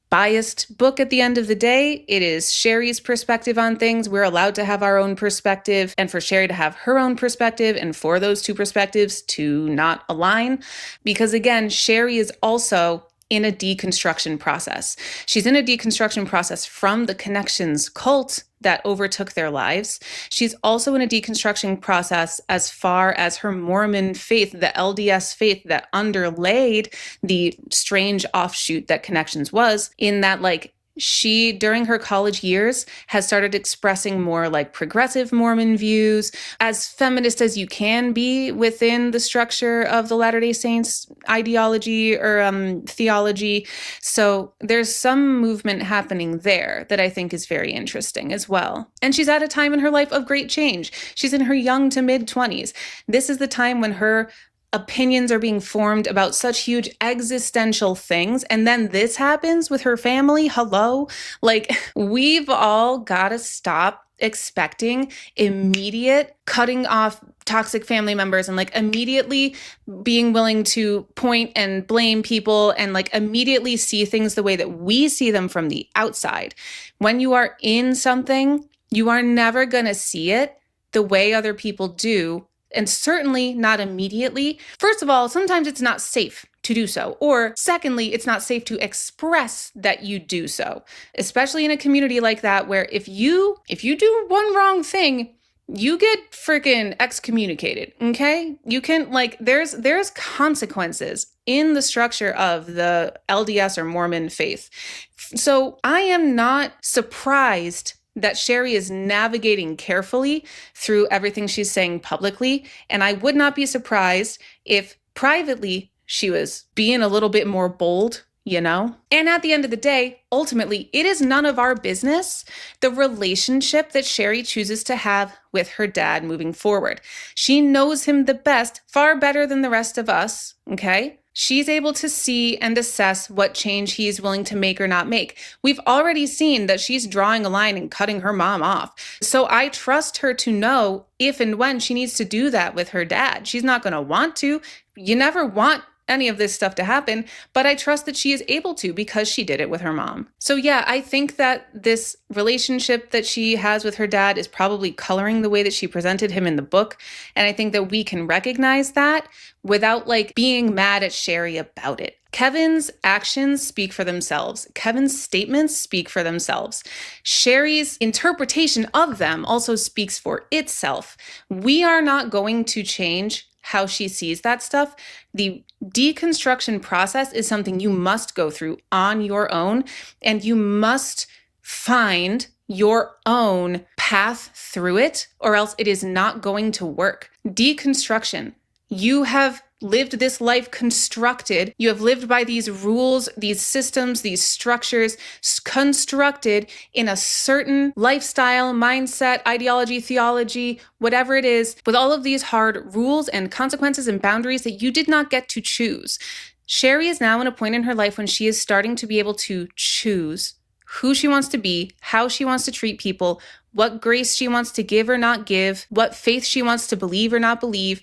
biased book at the end of the day. It is Shari's perspective on things. We're allowed to have our own perspective, and for Shari to have her own perspective, and for those two perspectives to not align. Because again, Shari is also in a deconstruction process. She's in a deconstruction process from the Connections cult that overtook their lives. She's also in a deconstruction process as far as her Mormon faith, the LDS faith that underlaid the strange offshoot that Connections was, in that like she, during her college years, has started expressing more like progressive Mormon views, as feminist as you can be within the structure of the Latter-day Saints ideology or theology. So there's some movement happening there that I think is very interesting as well. And she's at a time in her life of great change. She's in her young to mid-20s. This is the time when her opinions are being formed about such huge existential things. And then this happens with her family. Hello? Like, we've all got to stop expecting immediate cutting off toxic family members and like immediately being willing to point and blame people and like immediately see things the way that we see them from the outside. When you are in something, you are never going to see it the way other people do. And certainly not immediately. First of all, sometimes it's not safe to do so. Or secondly, it's not safe to express that you do so, especially in a community like that, where if you do one wrong thing, you get freaking excommunicated, okay? You can like, there's consequences in the structure of the LDS or Mormon faith. So I am not surprised that Shari is navigating carefully through everything she's saying publicly. And I would not be surprised if privately she was being a little bit more bold, you know? And at the end of the day, ultimately, it is none of our business the relationship that Shari chooses to have with her dad moving forward. She knows him the best, far better than the rest of us, okay? She's able to see and assess what change he's willing to make or not make. We've already seen that she's drawing a line and cutting her mom off. So I trust her to know if and when she needs to do that with her dad. She's not going to want to. You never want any of this stuff to happen, but I trust that she is able to because she did it with her mom. So yeah, I think that this relationship that she has with her dad is probably coloring the way that she presented him in the book. And I think that we can recognize that without like being mad at Shari about it. Kevin's actions speak for themselves. Kevin's statements speak for themselves. Shari's interpretation of them also speaks for itself. We are not going to change how she sees that stuff. The deconstruction process is something you must go through on your own, and you must find your own path through it, or else it is not going to work. Deconstruction. You have lived this life constructed. You have lived by these rules, these systems, these structures constructed in a certain lifestyle, mindset, ideology, theology, whatever it is, with all of these hard rules and consequences and boundaries that you did not get to choose. Shari is now in a point in her life when she is starting to be able to choose who she wants to be, how she wants to treat people, what grace she wants to give or not give, what faith she wants to believe or not believe.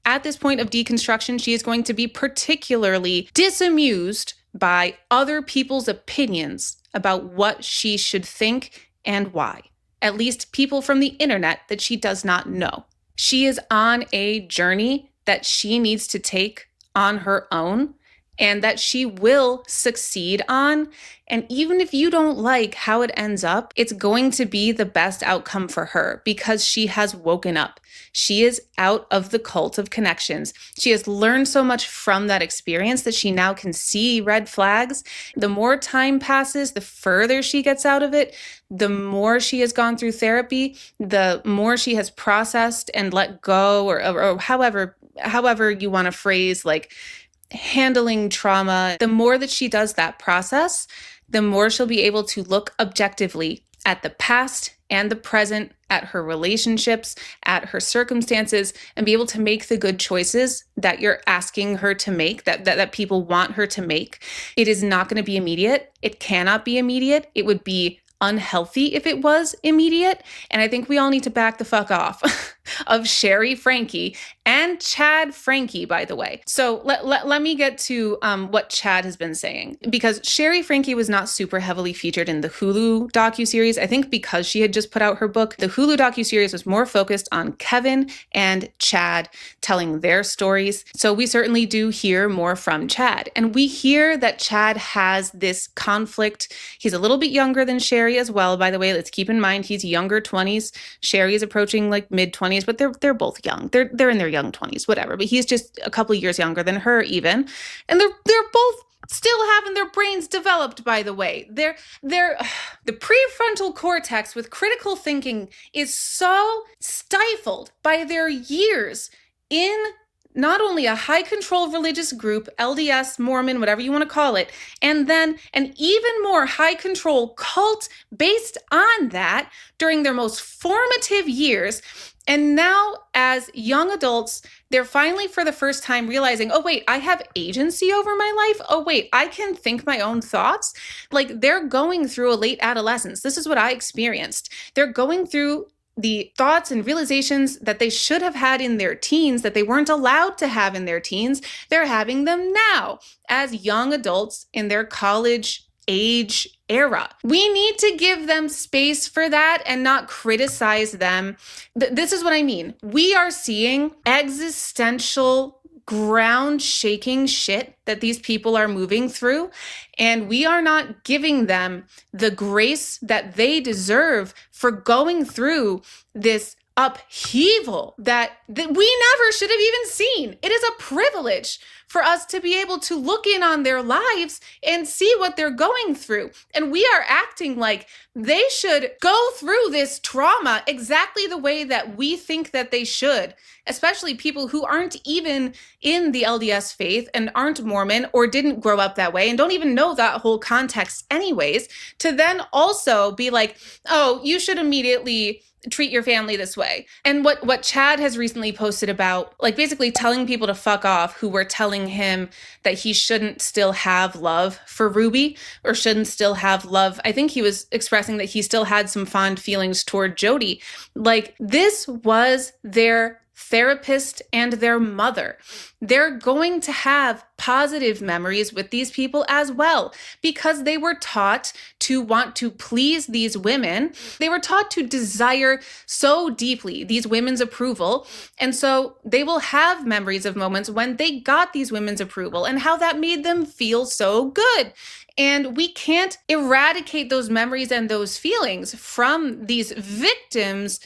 At this point of deconstruction, she is going to be particularly disamused by other people's opinions about what she should think and why. At least people from the internet that she does not know. She is on a journey that she needs to take on her own. and that she will succeed on. And even if you don't like how it ends up, it's going to be the best outcome for her because she has woken up. She is out of the cult of connections. She has learned so much from that experience that she now can see red flags. The more time passes, the further she gets out of it, the more she has gone through therapy, the more she has processed and let go, or however you want to phrase, like, handling trauma. The more that she does that process, the more she'll be able to look objectively at the past and the present, at her relationships, at her circumstances, and be able to make the good choices that you're asking her to make, that people want her to make. It is not going to be immediate. It cannot be immediate. It would be unhealthy if it was immediate. And I think we all need to back the fuck off of Shari Franke and Chad Franke, by the way. So let me get to what Chad has been saying, because Shari Franke was not super heavily featured in the Hulu docuseries. I think because she had just put out her book, the Hulu docuseries was more focused on Kevin and Chad telling their stories. So we certainly do hear more from Chad. And we hear that Chad has this conflict. He's a little bit younger than Shari as well, by the way. Let's keep in mind he's younger 20s. Shari is approaching like mid 20s, but they're both young. They're in their young 20s, whatever. But he's just a couple of years younger than her even. And they're both still having their brains developed, by the way. The prefrontal cortex with critical thinking is so stifled by their years in not only a high control religious group, LDS, Mormon, whatever you want to call it, and then an even more high control cult based on that during their most formative years. And now, as young adults, they're finally for the first time realizing, oh, wait, I have agency over my life. Oh, wait, I can think my own thoughts. Like, they're going through a late adolescence. This is what I experienced. They're going through the thoughts and realizations that they should have had in their teens, that they weren't allowed to have in their teens. They're having them now as young adults in their college age era. We need to give them space for that and not criticize them. This is what I mean. We are seeing existential, ground-shaking shit that these people are moving through, and we are not giving them the grace that they deserve for going through this upheaval that we never should have even seen. It is a privilege for us to be able to look in on their lives and see what they're going through. And we are acting like they should go through this trauma exactly the way that we think that they should, especially people who aren't even in the LDS faith and aren't Mormon or didn't grow up that way and don't even know that whole context anyways, to then also be like, oh, you should immediately treat your family this way. And what Chad has recently posted about, like, basically telling people to fuck off who were telling him that he shouldn't still have love for Ruby or shouldn't still have love. I think he was expressing that he still had some fond feelings toward Jody. Like, this was their therapist and their mother. They're going to have positive memories with these people as well because they were taught to want to please these women. They were taught to desire so deeply these women's approval. And so they will have memories of moments when they got these women's approval and how that made them feel so good. And we can't eradicate those memories and those feelings from these victims'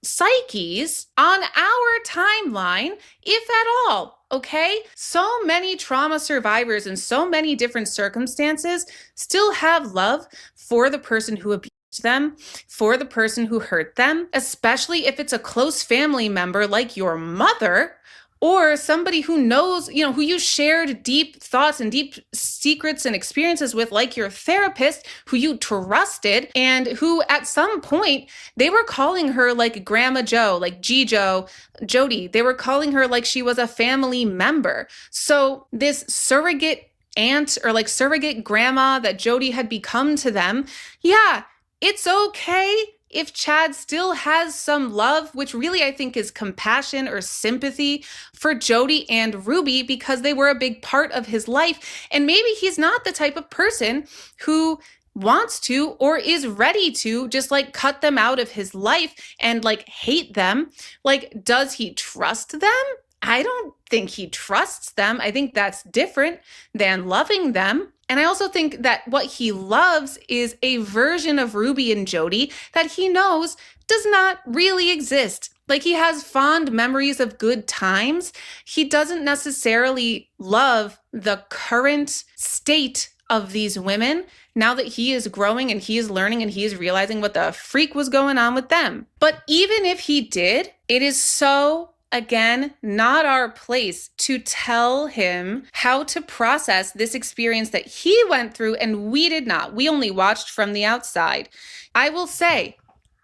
psyches on our timeline, if at all, okay? So many trauma survivors in so many different circumstances still have love for the person who abused them, for the person who hurt them, especially if it's a close family member like your mother, or somebody who knows, who you shared deep thoughts and deep secrets and experiences with, like your therapist, who you trusted, and who at some point, they were calling her like Grandma Joe, like G-Jo, Jody. They were calling her like she was a family member. So this surrogate aunt or like surrogate grandma that Jody had become to them, yeah, it's okay if Chad still has some love, which really I think is compassion or sympathy for Jody and Ruby because they were a big part of his life. And maybe he's not the type of person who wants to or is ready to just like cut them out of his life and like hate them. Like, does he trust them? I don't think he trusts them. I think that's different than loving them. And I also think that what he loves is a version of Ruby and Jody that he knows does not really exist. Like, he has fond memories of good times. He doesn't necessarily love the current state of these women now that he is growing and he is learning and he is realizing what the freak was going on with them. But even if he did, it is so, again, not our place to tell him how to process this experience that he went through and we did not. We only watched from the outside. I will say,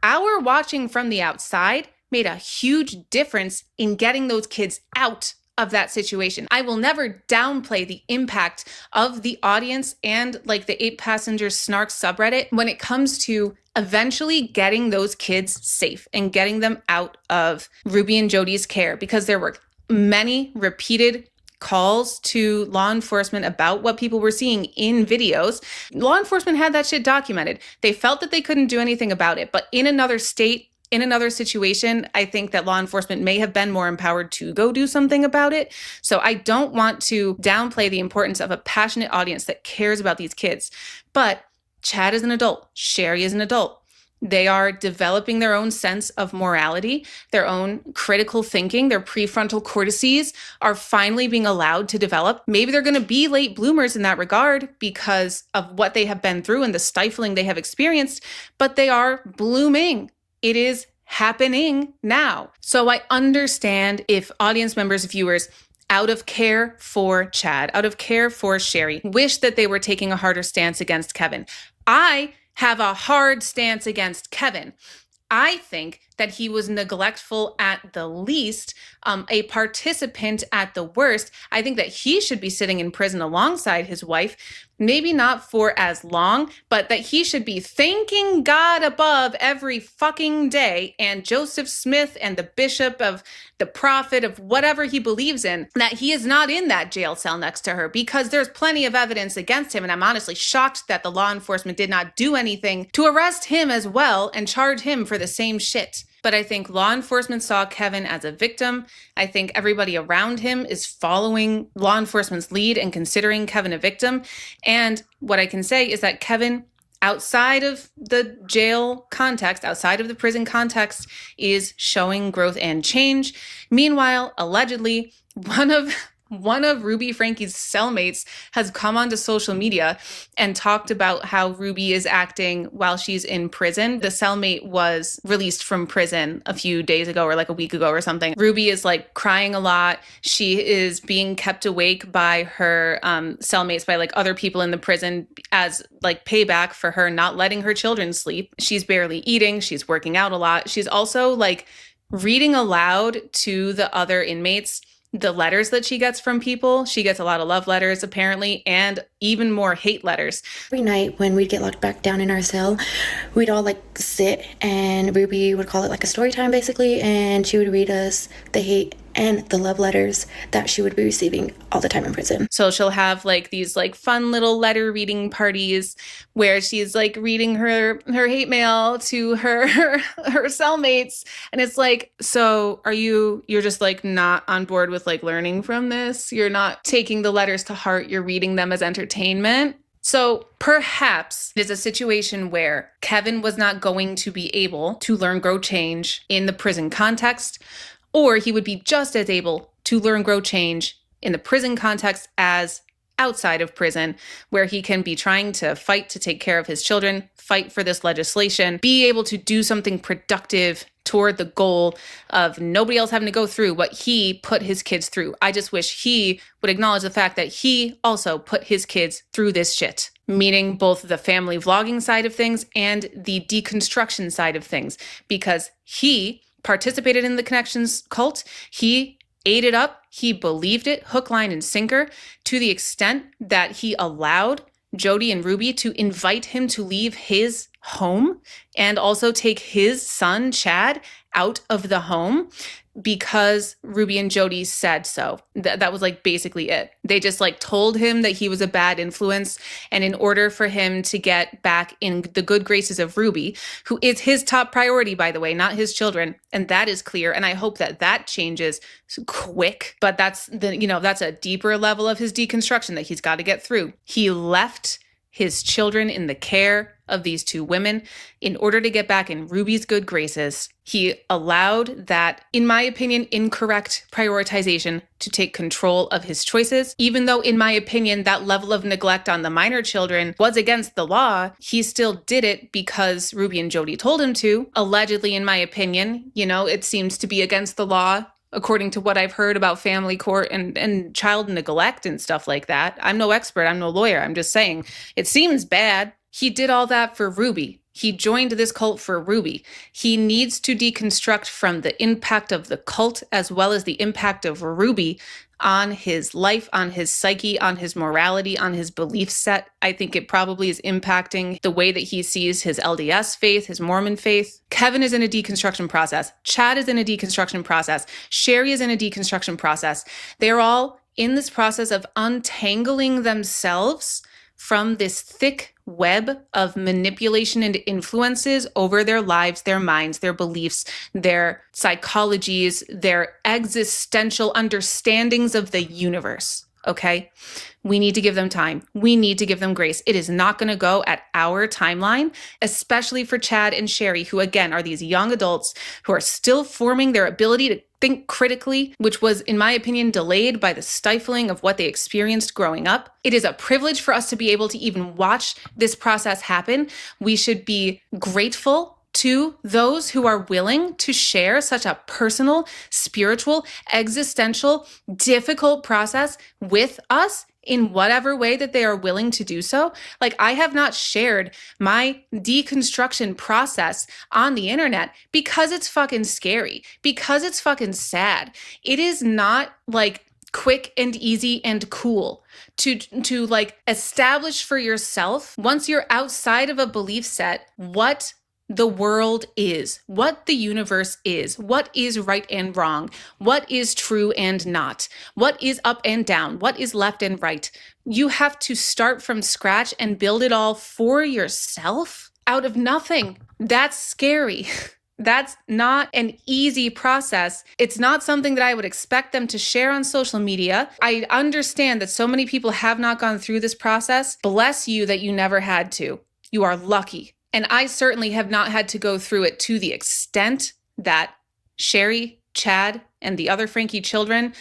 our watching from the outside made a huge difference in getting those kids out of that situation. I will never downplay the impact of the audience and like the 8 Passengers Snark subreddit when it comes to eventually getting those kids safe and getting them out of Ruby and Jody's care, because there were many repeated calls to law enforcement about what people were seeing in videos. Law enforcement had that shit documented. They felt that they couldn't do anything about it, but in another state, in another situation, I think that law enforcement may have been more empowered to go do something about it. So I don't want to downplay the importance of a passionate audience that cares about these kids. But Chad is an adult. Shari is an adult. They are developing their own sense of morality, their own critical thinking. Their prefrontal cortices are finally being allowed to develop. Maybe they're going to be late bloomers in that regard because of what they have been through and the stifling they have experienced, but they are blooming. It is happening now. So I understand if audience members, viewers, out of care for Chad, out of care for Shari, wish that they were taking a harder stance against Kevin. I have a hard stance against Kevin. I think that he was neglectful at the least, a participant at the worst. I think that he should be sitting in prison alongside his wife, maybe not for as long, but that he should be thanking God above every fucking day, and Joseph Smith and the bishop of the prophet of whatever he believes in, that he is not in that jail cell next to her, because there's plenty of evidence against him. And I'm honestly shocked that the law enforcement did not do anything to arrest him as well and charge him for the same shit. But I think law enforcement saw Kevin as a victim. I think everybody around him is following law enforcement's lead and considering Kevin a victim. And what I can say is that Kevin, outside of the jail context, outside of the prison context, is showing growth and change. Meanwhile, allegedly, one of Ruby Franke's cellmates has come onto social media and talked about how Ruby is acting while she's in prison. The cellmate was released from prison a few days ago or like a week ago or something. Ruby is like crying a lot. She is being kept awake by her cellmates, by like other people in the prison as like payback for her not letting her children sleep. She's barely eating. She's working out a lot. She's also like reading aloud to the other inmates the letters that she gets from people. She gets a lot of love letters, apparently, and even more hate letters. Every night when we'd get locked back down in our cell, we'd all like sit, and Ruby would call it like a story time basically, and she would read us the hate and the love letters that she would be receiving all the time in prison. So she'll have like these like fun little letter reading parties where she's like reading her hate mail to her cellmates. And it's like, so you're just like not on board with like learning from this? You're not taking the letters to heart, you're reading them as entertainment? So perhaps it is a situation where Kevin was not going to be able to learn, grow, change in the prison context, or he would be just as able to learn, grow, change in the prison context as outside of prison, where he can be trying to fight to take care of his children, fight for this legislation, be able to do something productive toward the goal of nobody else having to go through what he put his kids through. I just wish he would acknowledge the fact that he also put his kids through this shit, meaning both the family vlogging side of things and the deconstruction side of things, because he participated in the Connections cult. He ate it up. He believed it, hook, line, and sinker, to the extent that he allowed Jody and Ruby to invite him to leave his home and also take his son, Chad, out of the home because Ruby and Jody said so. That was like basically it. They just like told him that he was a bad influence. And in order for him to get back in the good graces of Ruby, who is his top priority, by the way, not his children. And that is clear. And I hope that that changes quick. But that's that's a deeper level of his deconstruction that he's got to get through. He left his children in the care of these two women in order to get back in Ruby's good graces. He allowed that, in my opinion, incorrect prioritization to take control of his choices. Even though, in my opinion, that level of neglect on the minor children was against the law, he still did it because Ruby and Jody told him to. Allegedly, in my opinion, it seems to be against the law according to what I've heard about family court and child neglect and stuff like that. I'm no expert. I'm no lawyer. I'm just saying it seems bad. He did all that for Ruby. He joined this cult for Ruby. He needs to deconstruct from the impact of the cult as well as the impact of Ruby on his life, on his psyche, on his morality, on his belief set. I think it probably is impacting the way that he sees his LDS faith, his Mormon faith. Kevin is in a deconstruction process. Chad is in a deconstruction process. Shari is in a deconstruction process. They're all in this process of untangling themselves from this thick web of manipulation and influences over their lives, their minds, their beliefs, their psychologies, their existential understandings of the universe. Okay? We need to give them time. We need to give them grace. It is not going to go at our timeline, especially for Chad and Shari, who again are these young adults who are still forming their ability to think critically, which was, in my opinion, delayed by the stifling of what they experienced growing up. It is a privilege for us to be able to even watch this process happen. We should be grateful to those who are willing to share such a personal, spiritual, existential, difficult process with us in whatever way that they are willing to do so. Like, I have not shared my deconstruction process on the internet because it's fucking scary, because it's fucking sad. It is not like quick and easy and cool to like establish for yourself, once you're outside of a belief set, what the world is, what the universe is, what is right and wrong, what is true and not, what is up and down, what is left and right. You have to start from scratch and build it all for yourself out of nothing. That's scary. That's not an easy process. It's not something that I would expect them to share on social media. I understand that so many people have not gone through this process. Bless you that you never had to. You are lucky. And I certainly have not had to go through it to the extent that Shari, Chad, and the other Franke children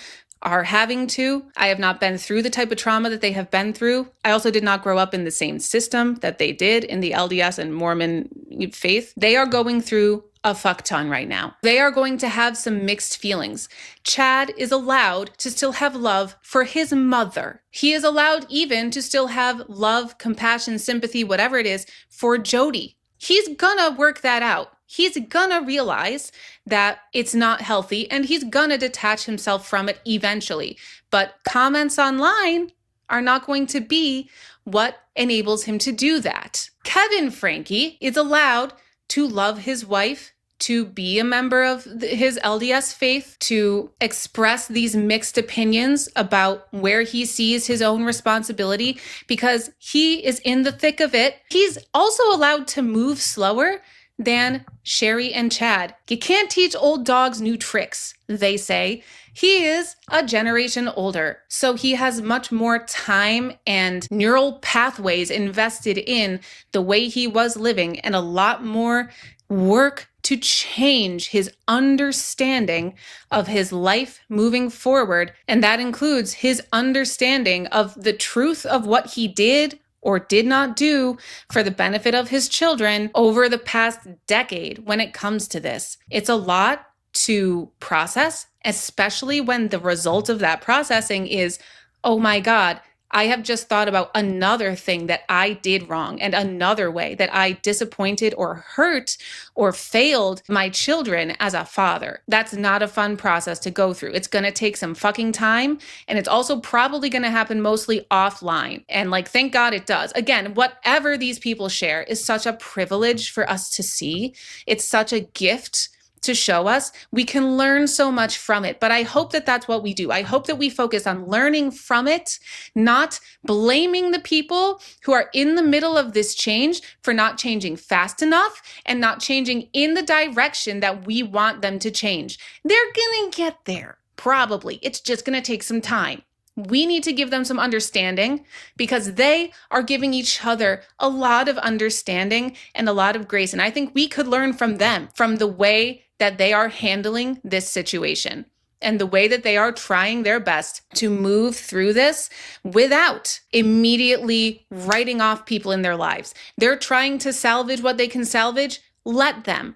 are having to. I have not been through the type of trauma that they have been through. I also did not grow up in the same system that they did in the LDS and Mormon faith. They are going through a fuck ton right now. They are going to have some mixed feelings. Chad is allowed to still have love for his mother. He is allowed even to still have love, compassion, sympathy, whatever it is, for Jody. He's gonna work that out. He's gonna realize that it's not healthy and he's gonna detach himself from it eventually. But comments online are not going to be what enables him to do that. Kevin Franke is allowed to love his wife, to be a member of his LDS faith, to express these mixed opinions about where he sees his own responsibility because he is in the thick of it. He's also allowed to move slower than Shari and Chad. You can't teach old dogs new tricks, they say. He is a generation older, so he has much more time and neural pathways invested in the way he was living and a lot more work to change his understanding of his life moving forward. And that includes his understanding of the truth of what he did or did not do for the benefit of his children over the past decade when it comes to this. It's a lot to process, especially when the result of that processing is, oh my God, I have just thought about another thing that I did wrong and another way that I disappointed or hurt or failed my children as a father. That's not a fun process to go through. It's going to take some fucking time. And it's also probably going to happen mostly offline. And like, thank God it does. Again, whatever these people share is such a privilege for us to see. It's such a gift to show us. We can learn so much from it, but I hope that that's what we do. I hope that we focus on learning from it, not blaming the people who are in the middle of this change for not changing fast enough and not changing in the direction that we want them to change. They're gonna get there, probably. It's just gonna take some time. We need to give them some understanding because they are giving each other a lot of understanding and a lot of grace. And I think we could learn from them, from the way that they are handling this situation and the way that they are trying their best to move through this without immediately writing off people in their lives. They're trying to salvage what they can salvage. Let them.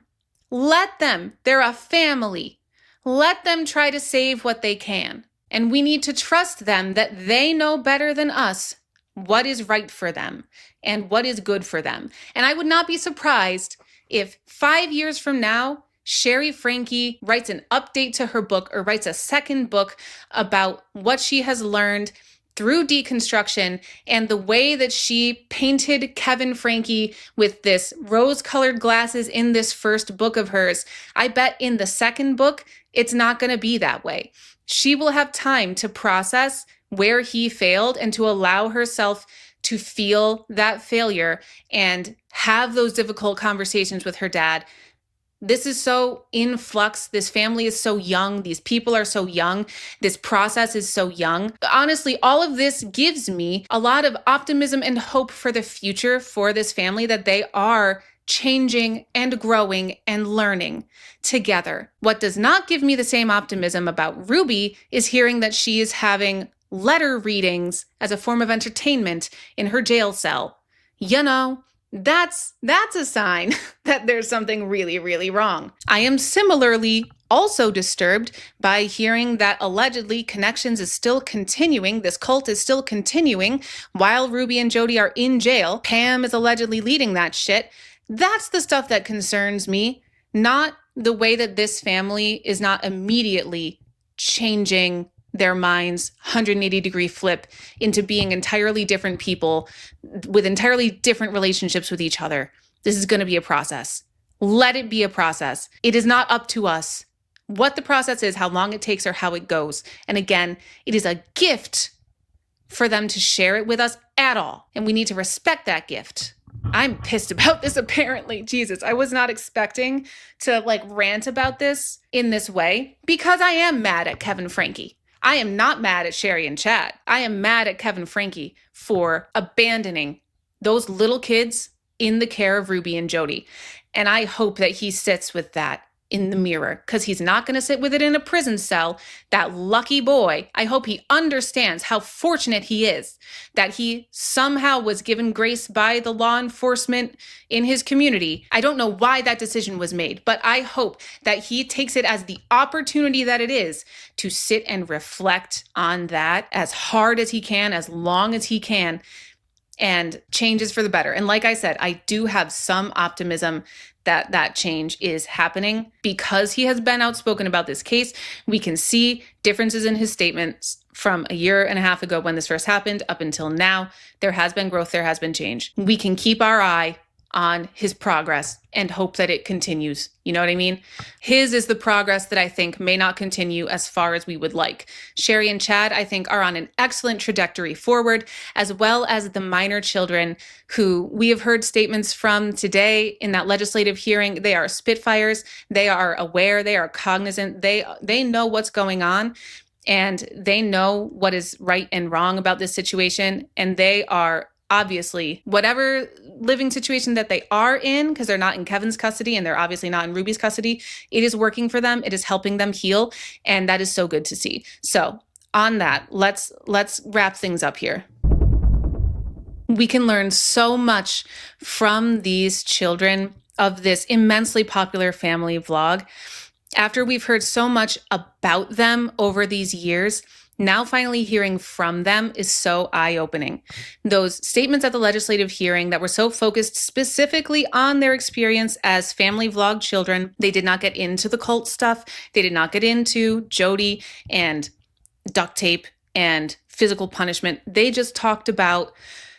Let them. They're a family. Let them try to save what they can. And we need to trust them that they know better than us what is right for them and what is good for them. And I would not be surprised if 5 years from now, Franke writes an update to her book or writes a second book about what she has learned through deconstruction and the way that she painted Kevin Franke with this rose-colored glasses in this first book of hers. I bet in the second book, it's not going to be that way. She will have time to process where he failed and to allow herself to feel that failure and have those difficult conversations with her dad. This is so in flux. This family is so young. These people are so young. This process is so young. Honestly, all of this gives me a lot of optimism and hope for the future for this family, that they are changing and growing and learning together. What does not give me the same optimism about Ruby is hearing that she is having letter readings as a form of entertainment in her jail cell. You know, that's a sign that there's something really, really wrong. I am similarly also disturbed by hearing that allegedly Connections is still continuing. This cult is still continuing while Ruby and Jody are in jail. Pam is allegedly leading that shit. That's the stuff that concerns me, not the way that this family is not immediately changing their minds 180-degree flip into being entirely different people with entirely different relationships with each other. This is going to be a process. Let it be a process. It is not up to us what the process is, how long it takes, or how it goes. And again, it is a gift for them to share it with us at all. And we need to respect that gift. I'm pissed about this, apparently. Jesus, I was not expecting to rant about this in this way because I am mad at Kevin Franke. I am not mad at Shari and Chad. I am mad at Kevin Franke for abandoning those little kids in the care of Ruby and Jody. And I hope that he sits with that in the mirror, because he's not going to sit with it in a prison cell. That lucky boy. I hope he understands how fortunate he is that he somehow was given grace by the law enforcement in his community. I don't know why that decision was made, but I hope that he takes it as the opportunity that it is to sit and reflect on that as hard as he can, as long as he can, and changes for the better. And like I said, I do have some optimism that that change is happening because he has been outspoken about this case. We can see differences in his statements from a year and a half ago when this first happened up until now. There has been growth, there has been change. We can keep our eye on his progress and hope that it continues. You know what I mean? His is the progress that I think may not continue as far as we would like. Shari and Chad, I think, are on an excellent trajectory forward, as well as the minor children who we have heard statements from today in that legislative hearing. They are spitfires. They are aware. They are cognizant. They know what's going on. And they know what is right and wrong about this situation. And they are obviously, whatever living situation that they are in, because they're not in Kevin's custody and they're obviously not in Ruby's custody, it is working for them. It is helping them heal. And that is so good to see. So on that, let's wrap things up here. We can learn so much from these children of this immensely popular family vlog. After we've heard so much about them over these years, now finally hearing from them is so eye-opening. Those statements at the legislative hearing that were so focused specifically on their experience as family vlog children, they did not get into the cult stuff. They did not get into Jody and duct tape and physical punishment. They just talked about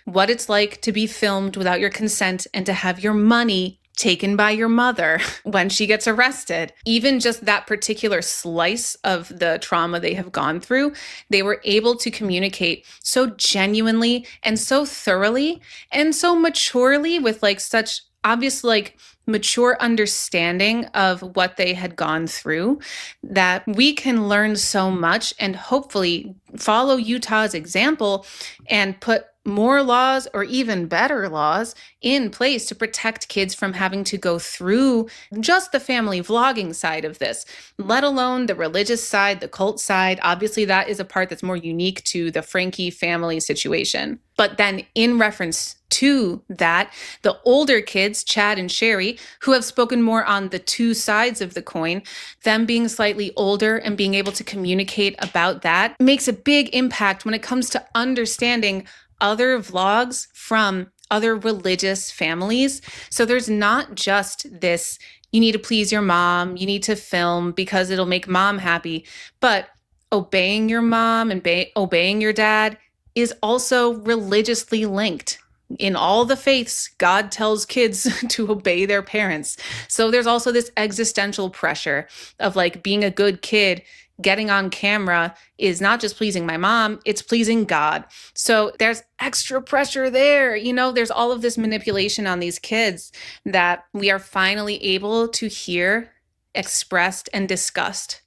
what it's like to be filmed without your consent and to have your money taken by your mother when she gets arrested. Even just that particular slice of the trauma they have gone through, they were able to communicate so genuinely and so thoroughly and so maturely with like such obvious like mature understanding of what they had gone through that we can learn so much and hopefully follow Utah's example and put more laws or even better laws in place to protect kids from having to go through just the family vlogging side of this, let alone the religious side, the cult side. Obviously, that is a part that's more unique to the Franke family situation. But then in reference to that, the older kids, Chad and Shari, who have spoken more on the two sides of the coin, them being slightly older and being able to communicate about that makes a big impact when it comes to understanding other vlogs from other religious families. So there's not just this, you need to please your mom, you need to film because it'll make mom happy, but obeying your mom and obeying your dad is also religiously linked. In all the faiths, God tells kids to obey their parents. So there's also this existential pressure of like being a good kid. Getting on camera is not just pleasing my mom, it's pleasing God. So there's extra pressure there. You know, there's all of this manipulation on these kids that we are finally able to hear expressed and discussed.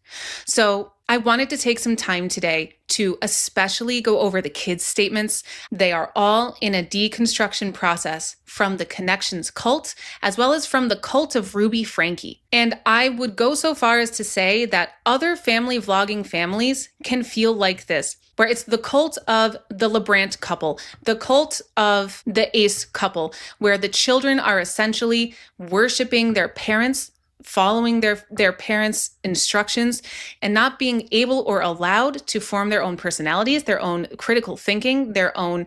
So I wanted to take some time today to especially go over the kids' statements. They are all in a deconstruction process from the Connections cult, as well as from the cult of Ruby Franke. And I would go so far as to say that other family vlogging families can feel like this, where it's the cult of the LeBrant couple, the cult of the Ace couple, where the children are essentially worshiping their parents, following their parents' instructions, and not being able or allowed to form their own personalities, their own critical thinking, their own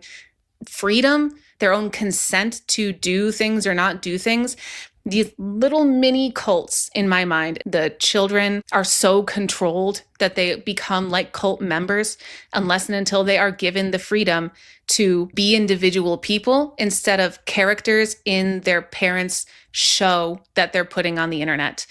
freedom, their own consent to do things or not do things. These little mini cults, in my mind, the children are so controlled that they become like cult members unless and until they are given the freedom to be individual people instead of characters in their parents' show that they're putting on the internet.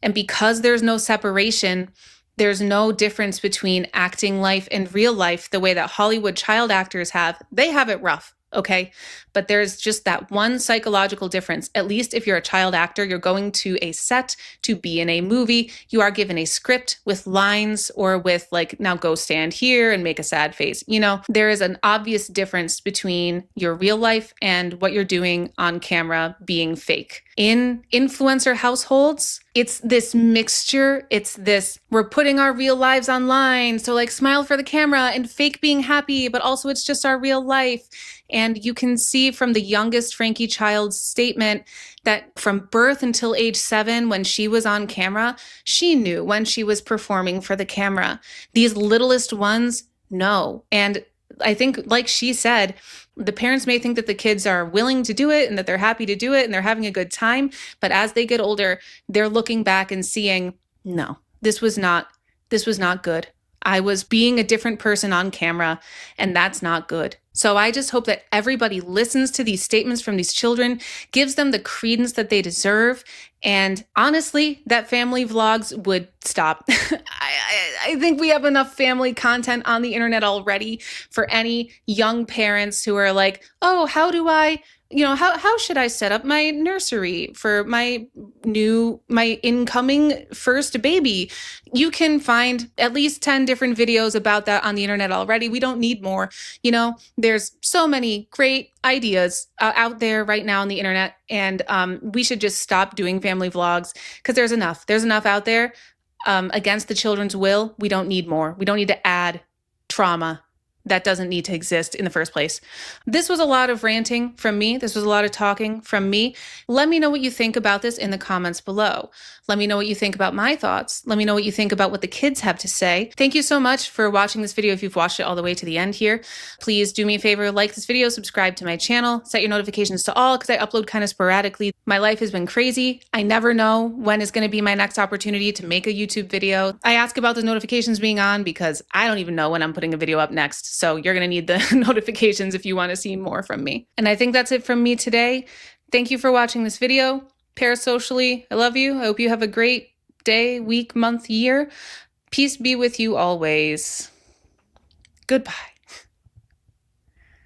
And because there's no separation, there's no difference between acting life and real life the way that Hollywood child actors have. They have it rough. Okay. But there's just that one psychological difference. At least if you're a child actor, you're going to a set to be in a movie. You are given a script with lines or with like, now go stand here and make a sad face. You know, there is an obvious difference between your real life and what you're doing on camera being fake. In influencer households, it's this mixture. It's this, we're putting our real lives online. So like smile for the camera and fake being happy, but also it's just our real life. And you can see from the youngest Franke child's statement that from birth until age 7, when she was on camera, she knew when she was performing for the camera. These littlest ones, no. And I think, like she said, the parents may think that the kids are willing to do it and that they're happy to do it and they're having a good time. But as they get older, they're looking back and seeing, no, this was not good. I was being a different person on camera, and that's not good. So I just hope that everybody listens to these statements from these children, gives them the credence that they deserve, and honestly, that family vlogs would stop. I think we have enough family content on the internet already for any young parents who are like, oh, how do I, how should I set up my nursery for my incoming first baby? You can find at least 10 different videos about that on the internet already. We don't need more. There's so many great ideas out there right now on the internet, and we should just stop doing family vlogs because there's enough. There's enough out there against the children's will. We don't need more. We don't need to add trauma that doesn't need to exist in the first place. This was a lot of ranting from me. This was a lot of talking from me. Let me know what you think about this in the comments below. Let me know what you think about my thoughts. Let me know what you think about what the kids have to say. Thank you so much for watching this video. If you've watched it all the way to the end here, please do me a favor, like this video, subscribe to my channel, set your notifications to all because I upload kind of sporadically. My life has been crazy. I never know when is going to be my next opportunity to make a YouTube video. I ask about the notifications being on because I don't even know when I'm putting a video up next. So you're going to need the notifications if you want to see more from me. And I think that's it from me today. Thank you for watching this video. Parasocially, I love you. I hope you have a great day, week, month, year. Peace be with you always. Goodbye.